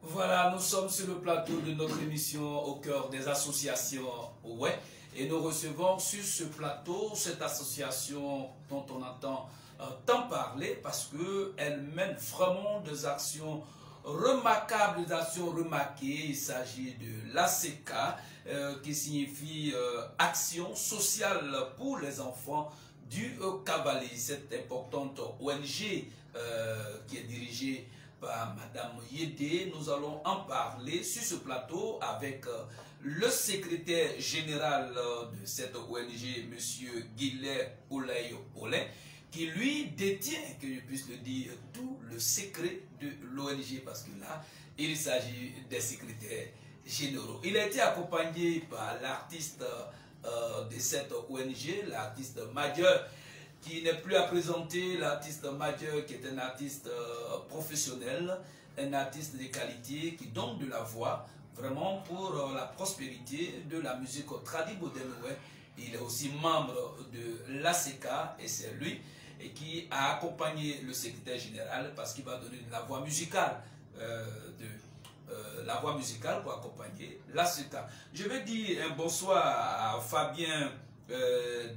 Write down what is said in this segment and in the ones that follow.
Voilà, nous sommes sur le plateau de notre émission au cœur des associations. Ouais, et nous recevons sur ce plateau cette association dont on entend tant parler parce qu'elle mène vraiment des actions remarquables, des actions remarquées. Il s'agit de l'ACK qui signifie Action sociale pour les enfants du Cavalier. Cette importante ONG qui est dirigée par Madame Yédé. Nous allons en parler sur ce plateau avec le secrétaire général de cette ONG, Monsieur Guillet Olayo-Olin, qui lui détient, que je puisse le dire, tout le secret de l'ONG, parce que là, il s'agit des secrétaires généraux. Il a été accompagné par l'artiste de cette ONG, l'artiste majeur, qui n'est plus à présenter, l'artiste majeur qui est un artiste professionnel, un artiste de qualité qui donne de la voix vraiment pour la prospérité de la musique tradimoderne. Il est aussi membre de l'ACK et c'est lui qui a accompagné le secrétaire général parce qu'il va donner de la voix musicale pour accompagner l'ACK. Je vais dire un bonsoir à Fabien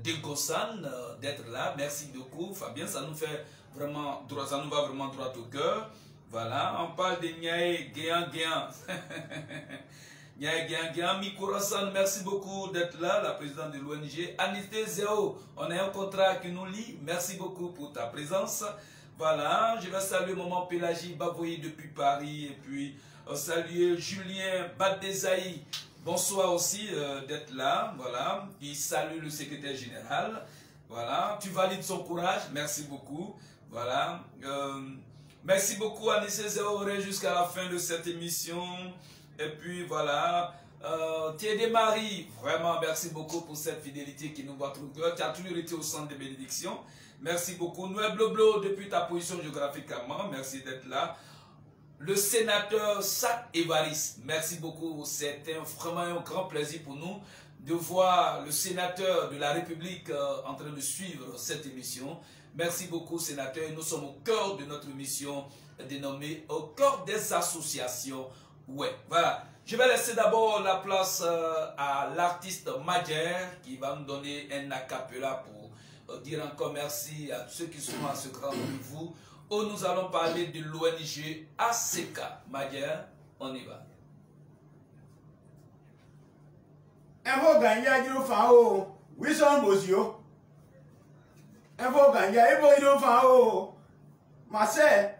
Degossan d'être là. Merci beaucoup Fabien, ça nous fait vraiment droit, ça nous va vraiment droit au cœur. Voilà, on parle de Niaé Géan Géan. Niaé Géan Géan, Mikurasan, merci beaucoup d'être là, la présidente de l'ONG. Anité Zéo, on a un contrat qui nous lie. Merci beaucoup pour ta présence. Voilà, je vais saluer Maman Pélagie Bavoye depuis Paris et puis saluer Julien Badezaï. Bonsoir aussi d'être là, voilà, qui salue le secrétaire général, voilà, tu valides son courage, merci beaucoup, voilà, merci beaucoup à Nissé Zéoré jusqu'à la fin de cette émission, et puis voilà, Thiédé Marie, vraiment merci beaucoup pour cette fidélité qui nous voit tout cœur, tu as toujours été au centre des bénédictions, merci beaucoup, Noël Bloblo depuis ta position géographiquement, merci d'être là. Le sénateur Sat Evaris, merci beaucoup. C'est vraiment un grand plaisir pour nous de voir le sénateur de la République en train de suivre cette émission. Merci beaucoup, sénateur. Nous sommes au cœur de notre mission dénommée au cœur des associations. Ouais, voilà. Je vais laisser d'abord la place à l'artiste Madjer qui va nous donner un acapella pour dire encore merci à tous ceux qui sont à ce grand rendez-vous. Où nous allons parler de l'ONG ACK. Madjer, on y va. Evo ganja jiru fa o, wison bozio. Evo ganja ebo jiru fa o, mase,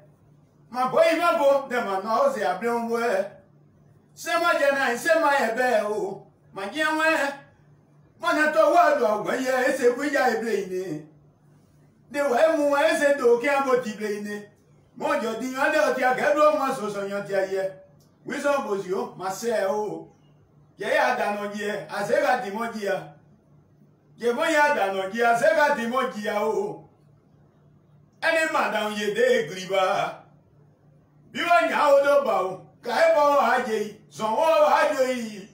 ma boy ma bo de ma na oze ablon we. Se ma jena se ma ebe o, ma jenwe. Ma na to wa do gbe ye ese kwija eble ni. De we mu ese do ki abo tible ni. Mo jo di ade o ti agedro ma so so yan ti aye. Wison bozio, mase o. Ye ya dano je azega dimojia. Ye mo ya dano je azega dimojia o. Ene madam ye de griba. Bi wa nya o do ba o. Ka e bo aje so wo aje yi.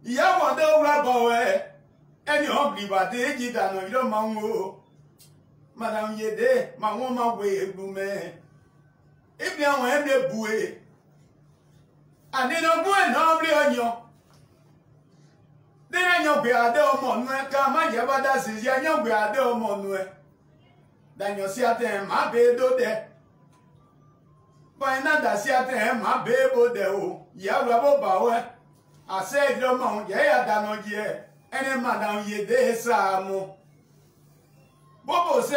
Iya wo do ra bo e. Eni o griba de ji dano yo ma wo. Madam ye de ma wo ma we egbu me. Ibi awon ebe bue. Ani no bue no bri onyo. Dina nyogbe ade omo nu e ka ma je bada si ya nyogbe ade omo nu e. Danyo si ate ma be do de. Ba ina da si ate ma be bo de o. Ya ru abo ba o e. Ase idro mo je ya dano je. Ene madam ye de sa mo. Bobo se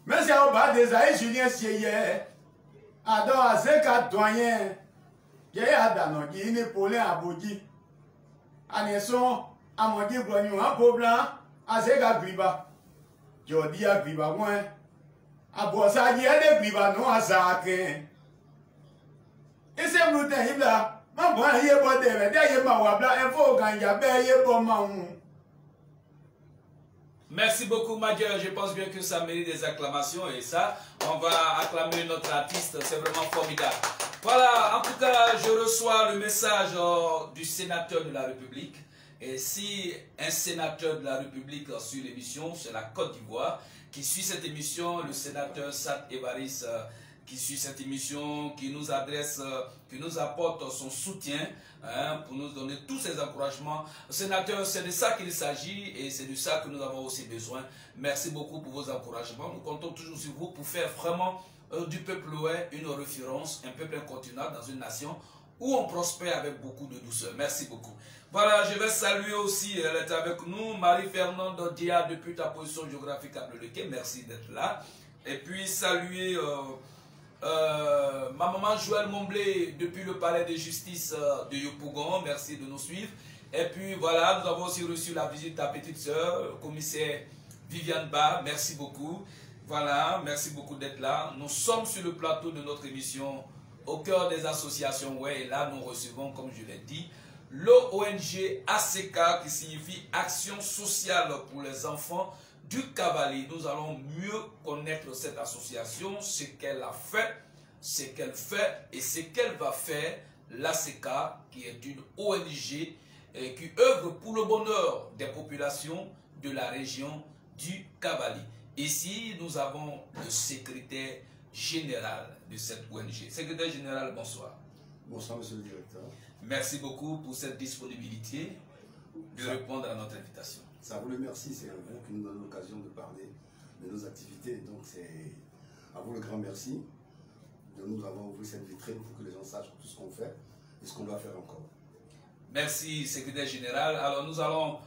Mesi o ba de za Julien sieye. Ado ase ka doyen. Je ya dano ji ni pole aboji. Aneson amodi gbonyu an poblan azega griba jodi agriba won abosa je de griba no azake ese brute ibla ma bo ye bo de ye ma wa bla enfo ganja be ye bo ma un. Merci beaucoup Madjer, je pense bien que ça mérite des acclamations et ça, on va acclamer notre artiste, c'est vraiment formidable. Voilà, en tout cas, je reçois le message du sénateur de la République. Et si un sénateur de la République suit l'émission, c'est la Côte d'Ivoire qui suit cette émission, le sénateur Sat Evaris qui suit cette émission, qui nous adresse, qui nous apporte son soutien pour nous donner tous ses encouragements. Sénateur, c'est de ça qu'il s'agit et c'est de ça que nous avons aussi besoin. Merci beaucoup pour vos encouragements. Nous comptons toujours sur vous pour faire vraiment du peuple ouest une référence, un peuple incontournable dans une nation où on prospère avec beaucoup de douceur. Merci beaucoup. Voilà, je vais saluer aussi, elle est avec nous, Marie-Fernande Dia depuis ta position géographique à Bleu-le-Quai. Merci d'être là. Et puis saluer Ma maman Joël Momblé depuis le palais de justice de Yopougon, merci de nous suivre. Et puis voilà, nous avons aussi reçu la visite de ta petite sœur, commissaire Viviane Ba, merci beaucoup. Voilà, merci beaucoup d'être là. Nous sommes sur le plateau de notre émission au cœur des associations. Ouais, et là nous recevons, comme je l'ai dit, l'ONG ACK qui signifie Action sociale pour les enfants du Cavalier. Nous allons mieux connaître cette association, ce qu'elle a fait, ce qu'elle fait et ce qu'elle va faire. L'ACK qui est une ONG qui œuvre pour le bonheur des populations de la région du Cavalier. Ici, nous avons le secrétaire général de cette ONG. Secrétaire général, bonsoir. Bonsoir, monsieur le directeur. Merci beaucoup pour cette disponibilité de répondre à notre invitation. Ça vous le merci, c'est vous qui nous donne l'occasion de parler de nos activités. Donc c'est à vous le grand merci de nous avoir ouvert cette vitrine pour que les gens sachent tout ce qu'on fait et ce qu'on doit faire encore. Merci, secrétaire général. Alors nous allons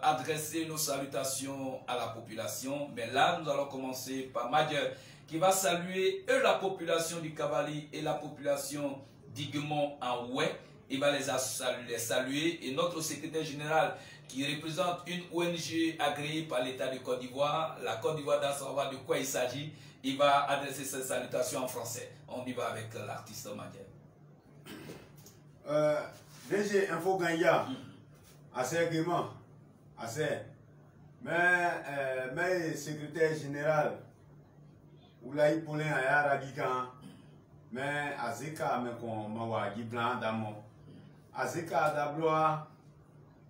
adresser nos salutations à la population. Mais là, nous allons commencer par Madieu qui va saluer la population du Cavalier et la population d'Iguemont en Ouai. Il va les saluer. Et notre secrétaire général qui représente une ONG agréée par l'État de Côte d'Ivoire, la Côte d'Ivoire doit savoir de quoi il s'agit. Il va adresser ses salutations en français. On y va avec l'artiste Madieu. DG Info Ganya, assez gaiement, assez. Mais secrétaire général, Oulaï Paulin Aya Radikan, mais Azeka me kon mawa Giblan Damo. Azeka Dabloa,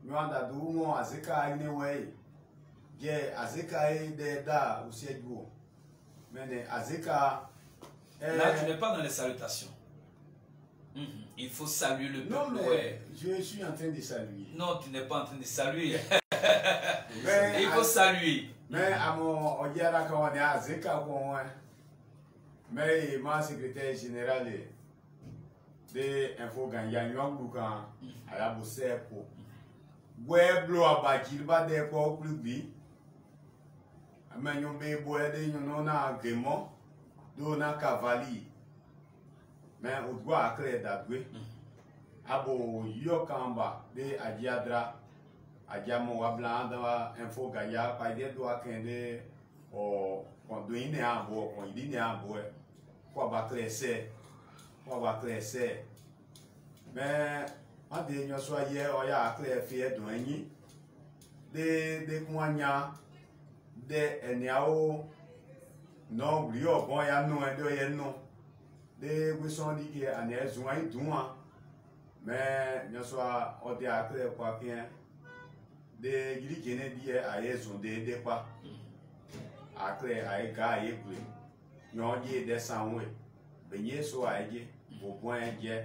Mwanda Doumo, Azeka Ineway, Ge Azeka de Da ou Siedgo. Mais Azeka. Là, tu n'es pas dans les salutations. Il faut saluer le peuple. Non, mais je suis en train de saluer. Non, tu n'es pas en train de saluer. Mais, il faut saluer. Mais à mon Odiara Kawana, Zeka, mais ma secrétaire général de Info Ganya, Nyangoukan, à la Boussepo. Boueblo à Bakilba de Pau plus vite. Mais nous be boire de Yonona Grémont, Dona Cavalier. Mais on doit créer d'abord. Abo Yokamba de Adiadra, Adiamo Wablan da Info Gaya, Paide doit kende o conduine a bo, conduine a bo. Pour battre mais en dernier soir hier, on a créé fait douanier de Kouania de Niao non, Blio, bon, ya non, non. De Wisson dit qu'il y a un joint douan, mais nous sommes au théâtre quoi bien. De Gili Kennedy a raison de pas. Après, à Ega et Blé. Nous avons dit des sangs, baigner sur Aïe, au point Dieu.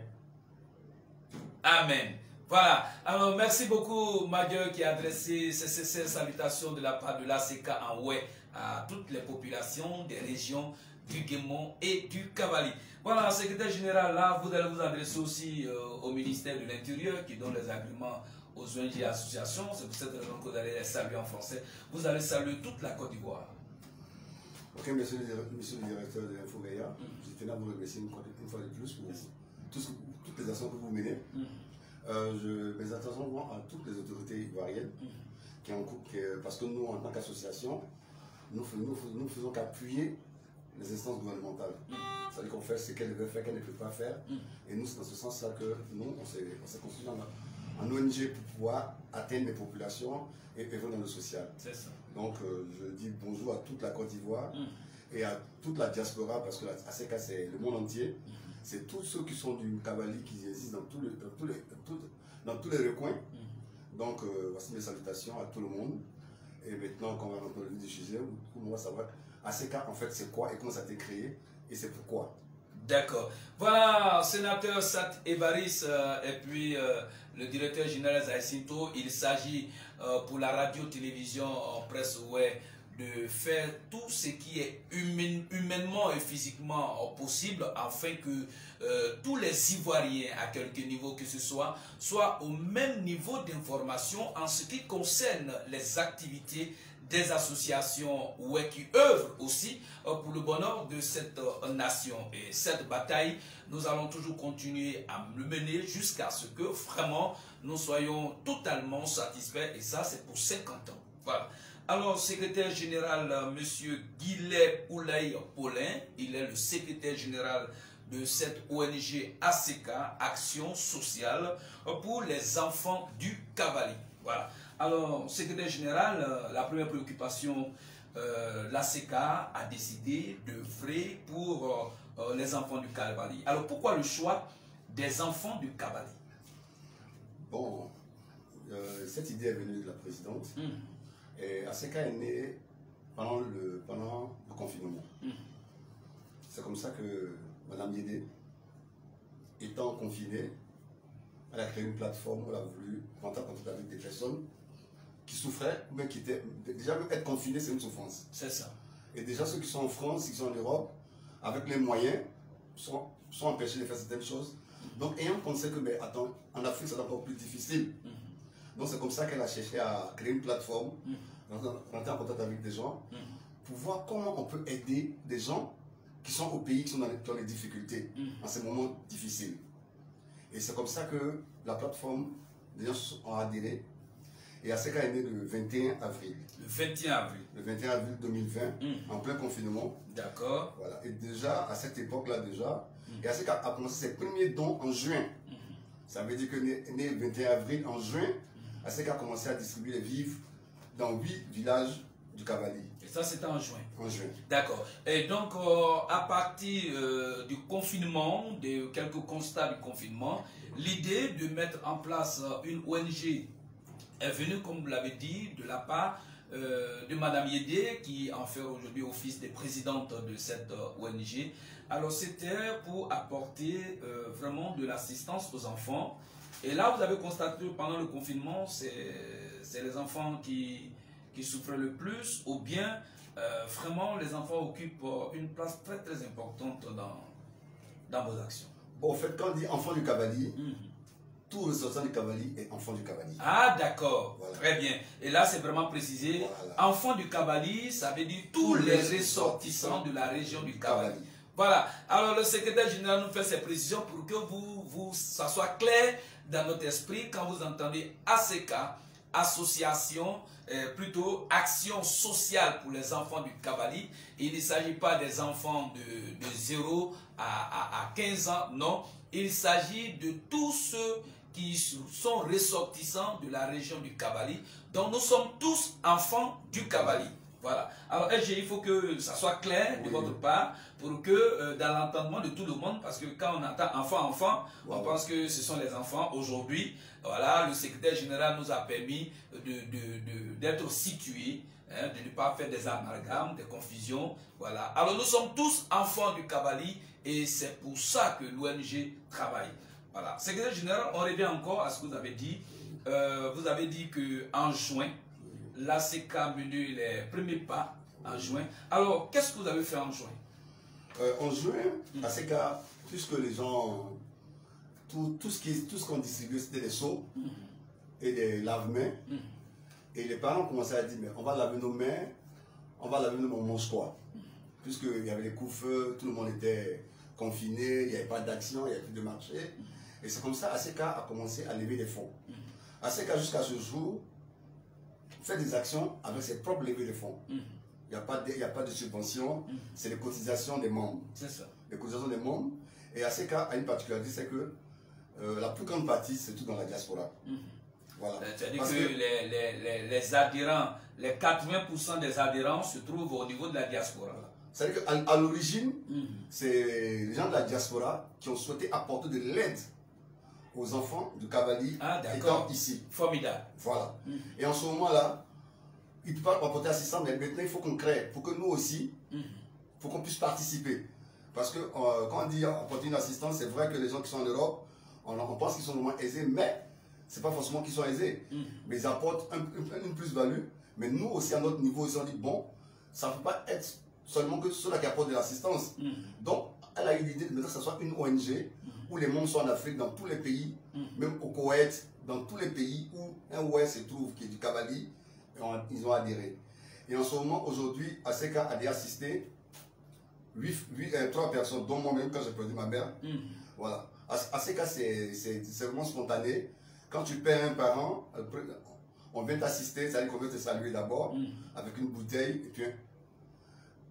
Amen. Voilà. Alors, merci beaucoup, Madieu, qui a adressé ces salutations de la part de l'ACK en Ouai à toutes les populations des régions du Guémont et du Cavalier. Voilà, secrétaire général, là, vous allez vous adresser aussi au ministère de l'Intérieur qui donne les agréments aux ONG et associations. C'est pour cette raison que vous allez les saluer en français. Vous allez saluer toute la Côte d'Ivoire. Ok, monsieur le directeur de l'Info Gaïa, je tenais à vous remercier une fois de plus pour toutes les actions que vous menez. Mes attentions vont à toutes les autorités ivoiriennes parce que nous, en tant qu'association, nous faisons qu'appuyer les instances gouvernementales. C'est-à-dire qu'on fait ce qu'elles veulent faire, qu'elles ne peuvent pas faire. Et nous, c'est dans ce sens-là que nous, on s'est constitué en ONG pour pouvoir atteindre les populations et œuvrer dans le social. C'est ça. Donc, je dis bonjour à toute la Côte d'Ivoire et à toute la diaspora, parce que la ACK, c'est le monde entier. C'est tous ceux qui sont du Cavalier qui existent dans tous les recoins. Donc, voici mes salutations à tout le monde. Et maintenant, quand on va rentrer dans le vif du sujet, on va savoir ACK, en fait, c'est quoi et comment ça a été créé et c'est pourquoi. D'accord. Voilà, sénateur Sat Ebaris et puis le directeur général Zaïsinto, il s'agit pour la radio-télévision presse ouais, de faire tout ce qui est humainement et physiquement possible afin que tous les Ivoiriens, à quelque niveau que ce soit, soient au même niveau d'information en ce qui concerne les activités des associations qui œuvrent aussi pour le bonheur de cette nation. Et cette bataille, nous allons toujours continuer à le mener jusqu'à ce que vraiment nous soyons totalement satisfaits. Et ça, c'est pour 50 ans. Voilà. Alors, secrétaire général, M. Guillet Oulaï Paulin, il est le secrétaire général de cette ONG ACK, Action Sociale pour les enfants du Cavali. Voilà. Alors, secrétaire général, la première préoccupation, l'ACK a décidé d'œuvrer pour les enfants du Cavali. Alors, pourquoi le choix des enfants du Cavali? Bon, cette idée est venue de la présidente. Et ACK est né pendant le confinement. C'est comme ça que Mme Yédé, étant confinée, elle a créé une plateforme où elle a voulu rentrer en contact avec des personnes qui souffraient, mais qui étaient... Déjà, être confiné, c'est une souffrance. C'est ça. Et déjà, ceux qui sont en France, qui sont en Europe, avec les moyens, sont empêchés de faire certaines choses. Donc, ayant pensé que, mais attends, en Afrique, c'est encore plus difficile. Donc, c'est comme ça qu'elle a cherché à créer une plateforme, rentrer en contact avec des gens, pour voir comment on peut aider des gens qui sont au pays, qui sont dans les difficultés, en ces moments difficiles. Et c'est comme ça que la plateforme, des gens ont adhéré. Et ACK est né le 21 avril. Le 21 avril. Le 21 avril 2020, en plein confinement. D'accord. Voilà. Et déjà, à cette époque-là, déjà, et ACK a commencé ses premiers dons en juin. Ça veut dire que né le 21 avril, en juin, ACK a commencé à distribuer les vivres dans 8 villages du Cavali. Et ça, c'était en juin. En juin. D'accord. Et donc, à partir du confinement, de quelques constats du confinement, l'idée de mettre en place une ONG est venue, comme vous l'avez dit, de la part de Mme Yédé, qui en fait aujourd'hui office de présidente de cette ONG. Alors, c'était pour apporter vraiment de l'assistance aux enfants. Et là, vous avez constaté pendant le confinement, c'est les enfants qui souffrent le plus, ou bien vraiment les enfants occupent une place très très importante dans vos actions. Bon, en fait, quand on dit enfant du Cavali, tout ressortissant du Cavali est enfant du Cavali. Ah, d'accord. Voilà. Très bien. Et là, c'est vraiment précisé. Voilà. Enfant du Cavali, ça veut dire tous les ressortissants de la région du Cavali. Voilà. Alors, le secrétaire général nous fait ces précisions pour que ça soit clair dans notre esprit quand vous entendez ACK, association, plutôt action sociale pour les enfants du Cavali. Il ne s'agit pas des enfants de 0 à 15 ans, non. Il s'agit de tous ceux qui sont ressortissants de la région du Cavali. Donc nous sommes tous enfants du Cavali. Voilà. Alors LG, il faut que ça soit clair de votre part pour que dans l'entendement de tout le monde, parce que quand on entend enfant, on pense que ce sont les enfants. Aujourd'hui, voilà, le secrétaire général nous a permis d'être situés, de ne pas faire des amalgames, des confusions. Voilà. Alors nous sommes tous enfants du Cavali et c'est pour ça que l'ONG travaille. Voilà. Secrétaire général, on revient encore à ce que vous avez dit. Vous avez dit qu'en juin, l'ACK a mené les premiers pas en juin. Alors, qu'est-ce que vous avez fait en juin? En juin, ACK, puisque les gens, tout ce qu'on distribuait, c'était des seaux et des lave-mains. Et les parents commençaient à dire, mais on va laver nos mains, on va laver nos mains, on mange quoi? Puisqu'il y avait les coups-feux, tout le monde était confiné, il n'y avait pas d'action, il n'y avait plus de marché. Et c'est comme ça ACK a commencé à lever des fonds. ACK, jusqu'à ce jour, fait des actions avec ses propres levées de fonds. Il n'y a pas de subvention, c'est les cotisations des membres. C'est ça. Les cotisations des membres. Et ACK a une particularité, c'est que la plus grande partie, c'est tout dans la diaspora. Voilà. C'est-à-dire que les adhérents, les 80% des adhérents se trouvent au niveau de la diaspora. Voilà. C'est-à-dire qu'à l'origine, c'est les gens de la diaspora qui ont souhaité apporter de l'aide aux enfants du Cavali étant ici. Formidable. Voilà. Et en ce moment-là, ils ne peuvent pas apporter assistance, mais maintenant il faut qu'on crée, pour que nous aussi, pour qu'on puisse participer. Parce que quand on dit apporter une assistance, c'est vrai que les gens qui sont en Europe, on pense qu'ils sont moins aisés, mais ce n'est pas forcément qu'ils sont aisés. Mais ils apportent une plus-value. Mais nous aussi, à notre niveau, ils ont dit, bon, ça ne peut pas être seulement que ceux-là qui apportent de l'assistance. Donc, elle a eu l'idée de mettre que ce soit une ONG où les membres sont en Afrique, dans tous les pays, même au Koweït, dans tous les pays où un OS se trouve, qui est du Cavali, ils ont adhéré. Et en ce moment, aujourd'hui, ACK a déjà assisté 3 personnes, dont moi-même quand j'ai perdu ma mère. Voilà. ACK, c'est vraiment spontané. Quand tu perds un parent, on vient t'assister, c'est-à-dire qu'on vient te saluer d'abord avec une bouteille et puis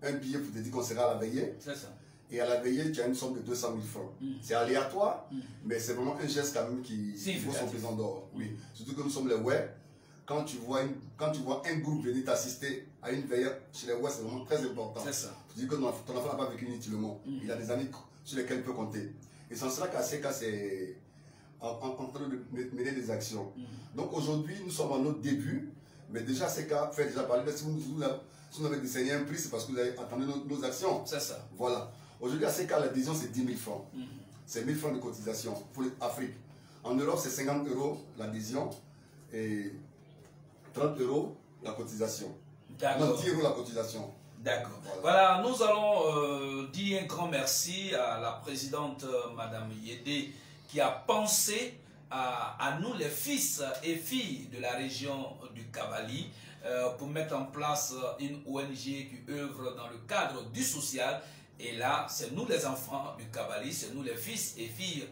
un billet pour te dire qu'on sera à la veillée. C'est ça. Et à la veillée, tu as une somme de 200 000 francs. C'est aléatoire, mais c'est vraiment un geste quand même qui vaut son pesant d'or. Oui. Surtout que nous sommes les ouais. Quand tu vois un groupe venir t'assister à une veillée chez les ouais, c'est vraiment très important. C'est ça. Tu dis que ton enfant n'a pas vécu inutilement. Il a des amis sur lesquels il peut compter. Et sans cela qu'ACK, c'est en train de mener des actions. Donc aujourd'hui, nous sommes à notre début, mais déjà ACK fait déjà parler. Si vous avez décerné un prix, c'est parce que vous avez entendu nos actions. C'est ça. Voilà. Aujourd'hui, ACK, l'adhésion, c'est 10 000 francs. C'est 1000 francs de cotisation pour l'Afrique. En Europe, c'est 50 € l'adhésion et 30 € la cotisation. D'accord. 10 € la cotisation. D'accord. Voilà, nous allons dire un grand merci à la présidente Madame Yédé qui a pensé à nous, les fils et filles de la région du Kabali, pour mettre en place une ONG qui œuvre dans le cadre du social. Et là, c'est nous les enfants du Kabali, c'est nous les fils et filles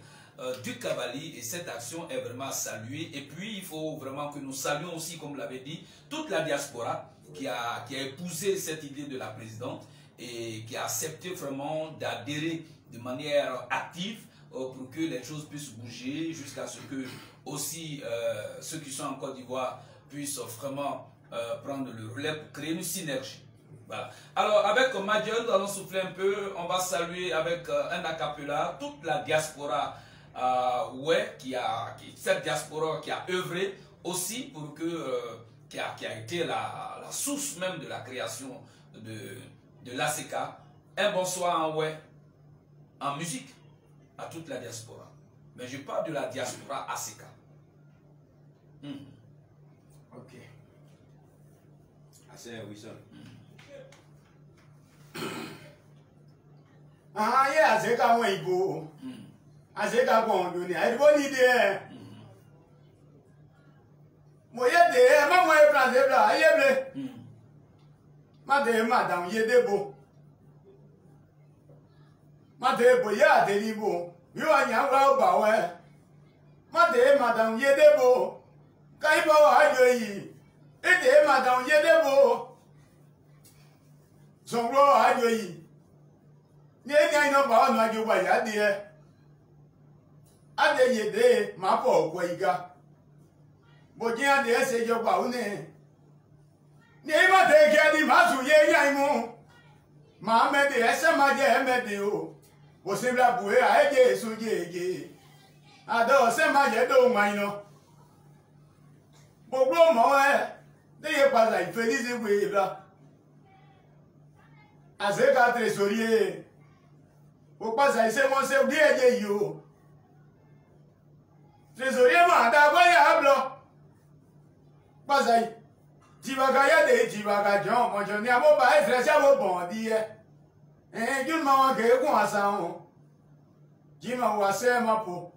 du Kabali, et cette action est vraiment à saluer. Et puis, il faut vraiment que nous saluions aussi, comme l'avait dit, toute la diaspora qui a épousé cette idée de la présidente et qui a accepté vraiment d'adhérer de manière active pour que les choses puissent bouger jusqu'à ce que aussi ceux qui sont en Côte d'Ivoire puissent vraiment prendre le relais pour créer une synergie. Voilà. Alors avec Madian, nous allons souffler un peu, on va saluer avec un acapella toute la diaspora, cette diaspora qui a œuvré aussi pour que, qui a été la source même de la création de l'ACK. Un bonsoir en musique à toute la diaspora. Mais je parle de la diaspora ACK. Ok. Assez Wilson. Ye ACK wọn Igbo. ACK wọn Ondo ni àìdìbò ní ìdí ẹ̀. Mo yé dè ẹ́ má mọ ebra zebra ayé bre. Má dè má dàún yé débò. Má dè bò yé àdèlì bò. Bí wọ́n yàn wá ó bà wẹ́. Má dè má dàún yé débò. Káyibọ̀ ayò yìí. Èdè má dàún yé débò. Sọ̀rọ̀ ayò yìí. Ní ẹni àyìnà bá ọ̀nà àjò wà yá di ẹ. Adé yèdè má bọ̀ ọ̀gbọ̀ ìga. Bòjí adé ẹsẹ̀ ìjọba òun ní. Ní má dé kí ẹni má sùn yé yá imú. Má mẹ́dẹ̀ ẹsẹ̀ má jẹ́ ẹ̀mẹ́dẹ̀ o. Bò sí bla bùhé àẹ́jẹ́ èso jẹ́ẹ̀jẹ́. Àdó ọ̀sẹ̀ má jẹ́ dóhùn àyìnà. Gbogbo mọ́ ẹ. Déyẹ padà ìfẹ́lísí wé ìlà. ACK trésorier. Faut pas ça c'est mon c'est bien yo. Trésorier ma da quoi ya blo. Pas ça. Tibaga ya de tibaga jon mo joni abo ba e fresh abo bon di e. Ju ma wa ke kun asa on. Ji ma wa se ma po.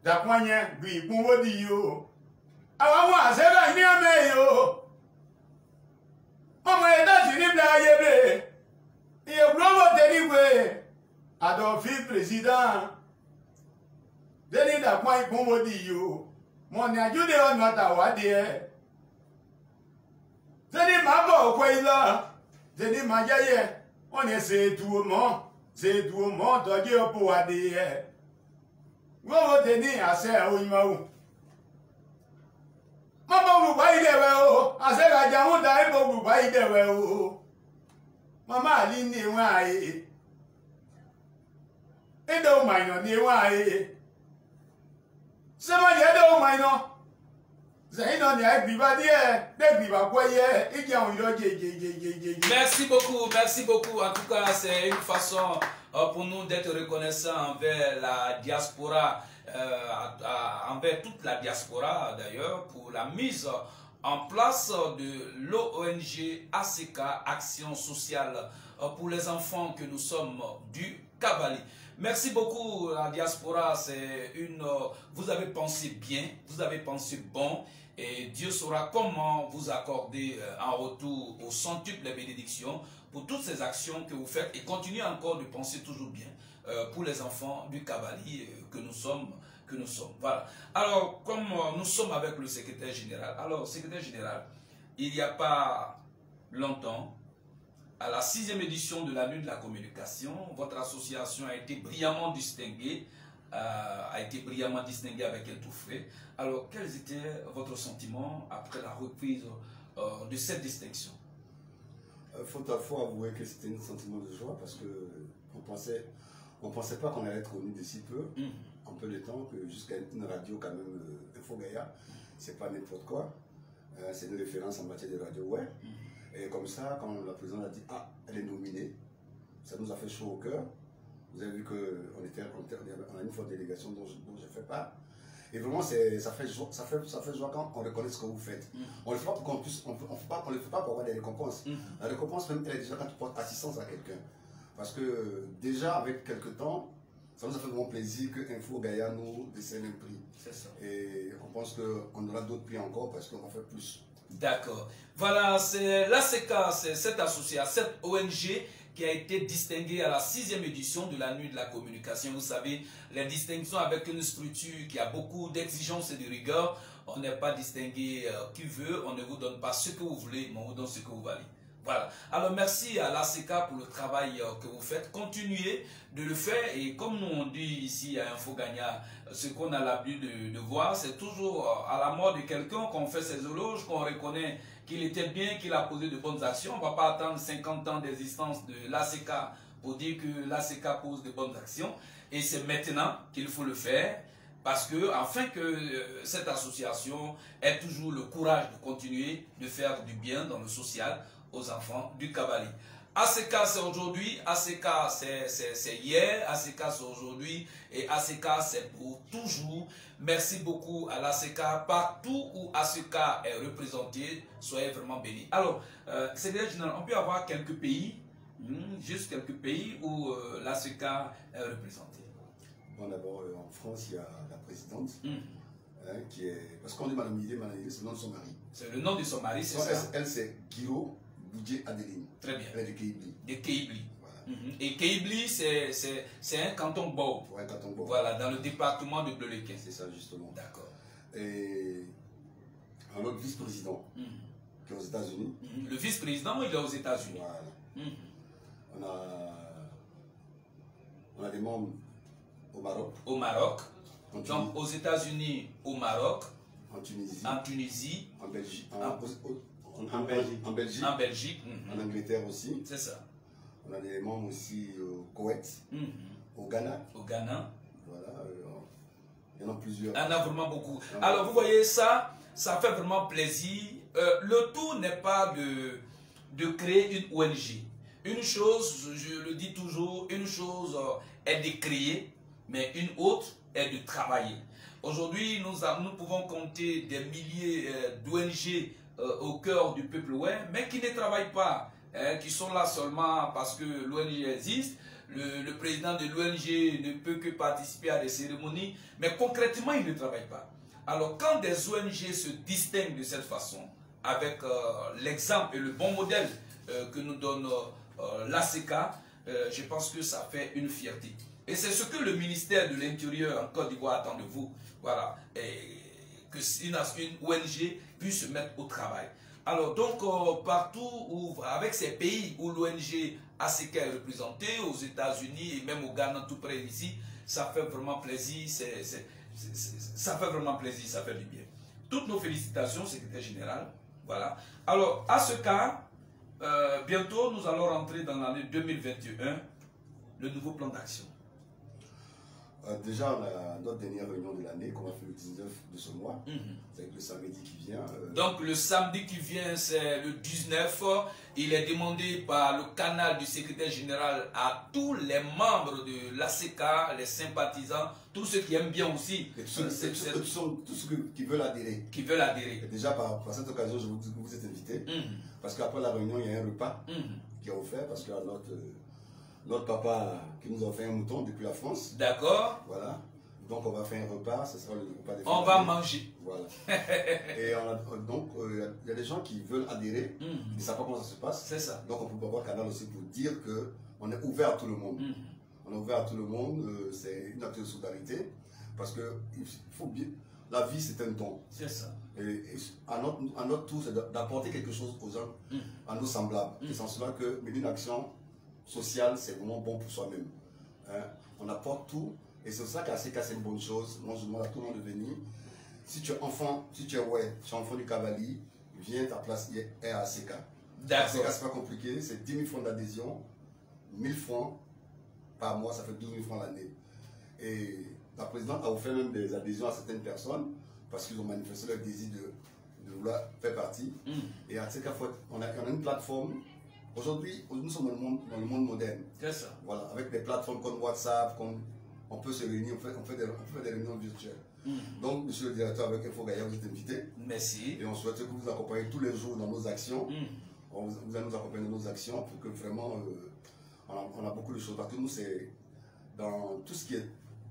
Da kwa yen bi kun wo di yo. Awa wa ACK ni ame yo. Mama e da ti ni bla ye bre. Iye globo tenigwe Adolphe président Deni da kwa ikun wodi yo mo ni ajude ona ta wade e Deni ma bo ko ila Deni ma jaye on se tu mo doje opo wade e Wo deni ase oyima o Mo bo gba ide we o ase ga jawun da e bo gba ide we o Mama ali ni ewa aye. Edo maino ni ewa aye. Sema ye do maino. Zaino ni ai biba die, de biba kwa ye, ija on yo je. Merci beaucoup. En tout cas, c'est une façon pour nous d'être reconnaissants envers la diaspora, envers toute la diaspora d'ailleurs, pour la mise en place de l'ONG ACK, Action Sociale pour les enfants que nous sommes du Kabali. Merci beaucoup la diaspora, c'est une... Vous avez pensé bien, vous avez pensé bon, Et Dieu saura comment vous accorder en retour au centuple les bénédictions pour toutes ces actions que vous faites et continuez encore de penser toujours bien pour les enfants du Kabali que nous sommes. Voilà. Alors, comme nous sommes avec le secrétaire général, alors, secrétaire général, il n'y a pas longtemps, à la 6e édition de la Nuit de la Communication, votre association a été brillamment distinguée, avec un trophée. Alors, quels étaient votre sentiment après la reprise de cette distinction? Faut avouer que c'était un sentiment de joie parce que on pensait pas qu'on allait être connu d'ici peu, en peu de temps, que jusqu'à une radio quand même, Info Gaïa, c'est pas n'importe quoi, c'est une référence en matière de radio, ouais. Et comme ça, quand la présidente a dit « Ah, elle est nominée », ça nous a fait chaud au cœur. Vous avez vu qu'on a une forte délégation dont je fais part. Et vraiment, ça fait joie quand on reconnaît ce que vous faites. On ne le fait pas pour qu'on puisse, on le fait pas pour avoir des récompenses. La récompense, même, elle est déjà quand tu portes assistance à quelqu'un. Parce que déjà, avec quelques temps, ça nous a fait vraiment plaisir que Info Gaïa nous décerne un prix. C'est ça. Et on pense qu'on aura d'autres prix encore parce qu'on va faire plus. D'accord. Voilà, c'est l'ACK, c'est cette association, cette ONG qui a été distinguée à la 6e édition de la Nuit de la Communication. Vous savez, les distinctions avec une structure qui a beaucoup d'exigences et de rigueur, on n'est pas distingué qui veut, on ne vous donne pas ce que vous voulez, mais on vous donne ce que vous valez. Voilà. Alors merci à l'ACK pour le travail que vous faites. Continuez de le faire et comme nous on dit ici à Info Gaïa, ce qu'on a l'habitude de voir, c'est toujours à la mort de quelqu'un qu'on fait ses éloges, qu'on reconnaît qu'il était bien, qu'il a posé de bonnes actions. On ne va pas attendre 50 ans d'existence de l'ACK pour dire que l'ACK pose de bonnes actions. Et c'est maintenant qu'il faut le faire. Parce que, afin que cette association ait toujours le courage de continuer de faire du bien dans le social aux enfants du Kabali. ACK c'est aujourd'hui, ACK c'est hier, ACK c'est aujourd'hui et ACK c'est pour toujours. Merci beaucoup à l'ACK. Partout où ACK est représenté, soyez vraiment bénis. Alors, secrétaire général, on peut avoir quelques pays, juste quelques pays où l'ACK est représenté. Bon, d'abord, en France, il y a la présidente, qui est... Parce qu'on dit Madame Yidé, c'est le nom de son mari. C'est le nom de son mari, c'est ça? Elle, c'est Guiro Boudjé Adeline. Très bien. Elle est de Kéibli. De Kéibli. Voilà. Et Kéibli, c'est un canton Bob. Ouais, un canton Bob. Voilà, dans le département de Bleu-les-Quin. C'est ça, justement. D'accord. Et un autre vice-président, qui est aux États-Unis. Le vice-président, il est aux États-Unis. Voilà. On a des membres au Maroc. Au Maroc. Donc aux États-Unis, au Maroc. En Tunisie. En Tunisie. En Belgique. En Belgique. En Belgique. En Belgique. En Angleterre aussi. C'est ça. On a des membres aussi au Koweït. Au Ghana. Au Ghana. Voilà. Il y en a plusieurs. Il y en a vraiment beaucoup. Alors vous voyez ça, ça fait vraiment plaisir. Le tout n'est pas de créer une ONG. Une chose, je le dis toujours, une chose est de créer, mais une autre est de travailler. Aujourd'hui, nous pouvons compter des milliers d'ONG au cœur du peuple ouest, mais qui ne travaillent pas, qui sont là seulement parce que l'ONG existe. Le président de l'ONG ne peut que participer à des cérémonies, mais concrètement, il ne travaille pas. Alors, quand des ONG se distinguent de cette façon, avec l'exemple et le bon modèle que nous donne l'ACK, je pense que ça fait une fierté. Et c'est ce que le ministère de l'Intérieur en Côte d'Ivoire attend de vous. Voilà. Et que une ONG puisse se mettre au travail. Alors, donc, partout où, avec ces pays où l'ONG ACK est représentée, aux États-Unis et même au Ghana, tout près d'ici, ça fait vraiment plaisir. Ça fait vraiment plaisir, ça fait du bien. Toutes nos félicitations, secrétaire général. Voilà. Alors, à ce cas, bientôt, nous allons rentrer dans l'année 2021, le nouveau plan d'action. Déjà, on a notre dernière réunion de l'année qu'on va faire le 19 de ce mois. C'est le samedi qui vient. Donc, le samedi qui vient, c'est le 19. Il est demandé par le canal du secrétaire général à tous les membres de l'ACK, les sympathisants, tous ceux qui aiment bien aussi. Et tous ceux qui veulent adhérer. Qui veulent adhérer. Et déjà, par cette occasion, je vous êtes invités. Parce qu'après la réunion, il y a un repas qui est offert parce que notre papa qui nous a fait un mouton depuis la France. D'accord. Voilà. Donc on va faire un repas, ce sera le repas des On va manger. Voilà. Et donc il y a des gens qui veulent adhérer, ils ne savent pas comment ça se passe. C'est ça. Donc on peut avoir un canal aussi pour dire qu'on est ouvert à tout le monde. On est ouvert à tout le monde, c'est une acte de solidarité. Parce que il faut bien, la vie c'est un don. C'est ça. Et à notre tour, c'est d'apporter quelque chose aux gens, à nos semblables. C'est sans cela que mener une action sociale, c'est vraiment bon pour soi-même. Hein? On apporte tout. Et c'est pour ça qu'ACK c'est une bonne chose. Moi je demande à tout le monde de venir. Si tu es enfant, tu es enfant du Cavali, viens, ta place est à ACK. D'accord. ACK c'est pas compliqué, c'est 10 000 francs d'adhésion, 1000 francs par mois, ça fait 12 000 francs l'année. Et la présidente a offert même des adhésions à certaines personnes parce qu'ils ont manifesté leur désir de vouloir faire partie. Et à ACK, on a une plateforme. Aujourd'hui, nous sommes dans le monde moderne. C'est ça. Voilà, avec des plateformes comme WhatsApp, on peut se réunir, on fait des réunions virtuelles. Donc, monsieur le directeur, avec Info Gaïa, vous êtes invité. Merci. Et on souhaite que vous accompagniez tous les jours dans nos actions. Vous allez nous accompagner dans nos actions pour que vraiment, on a beaucoup de choses. Parce que nous, c'est dans tout ce qui est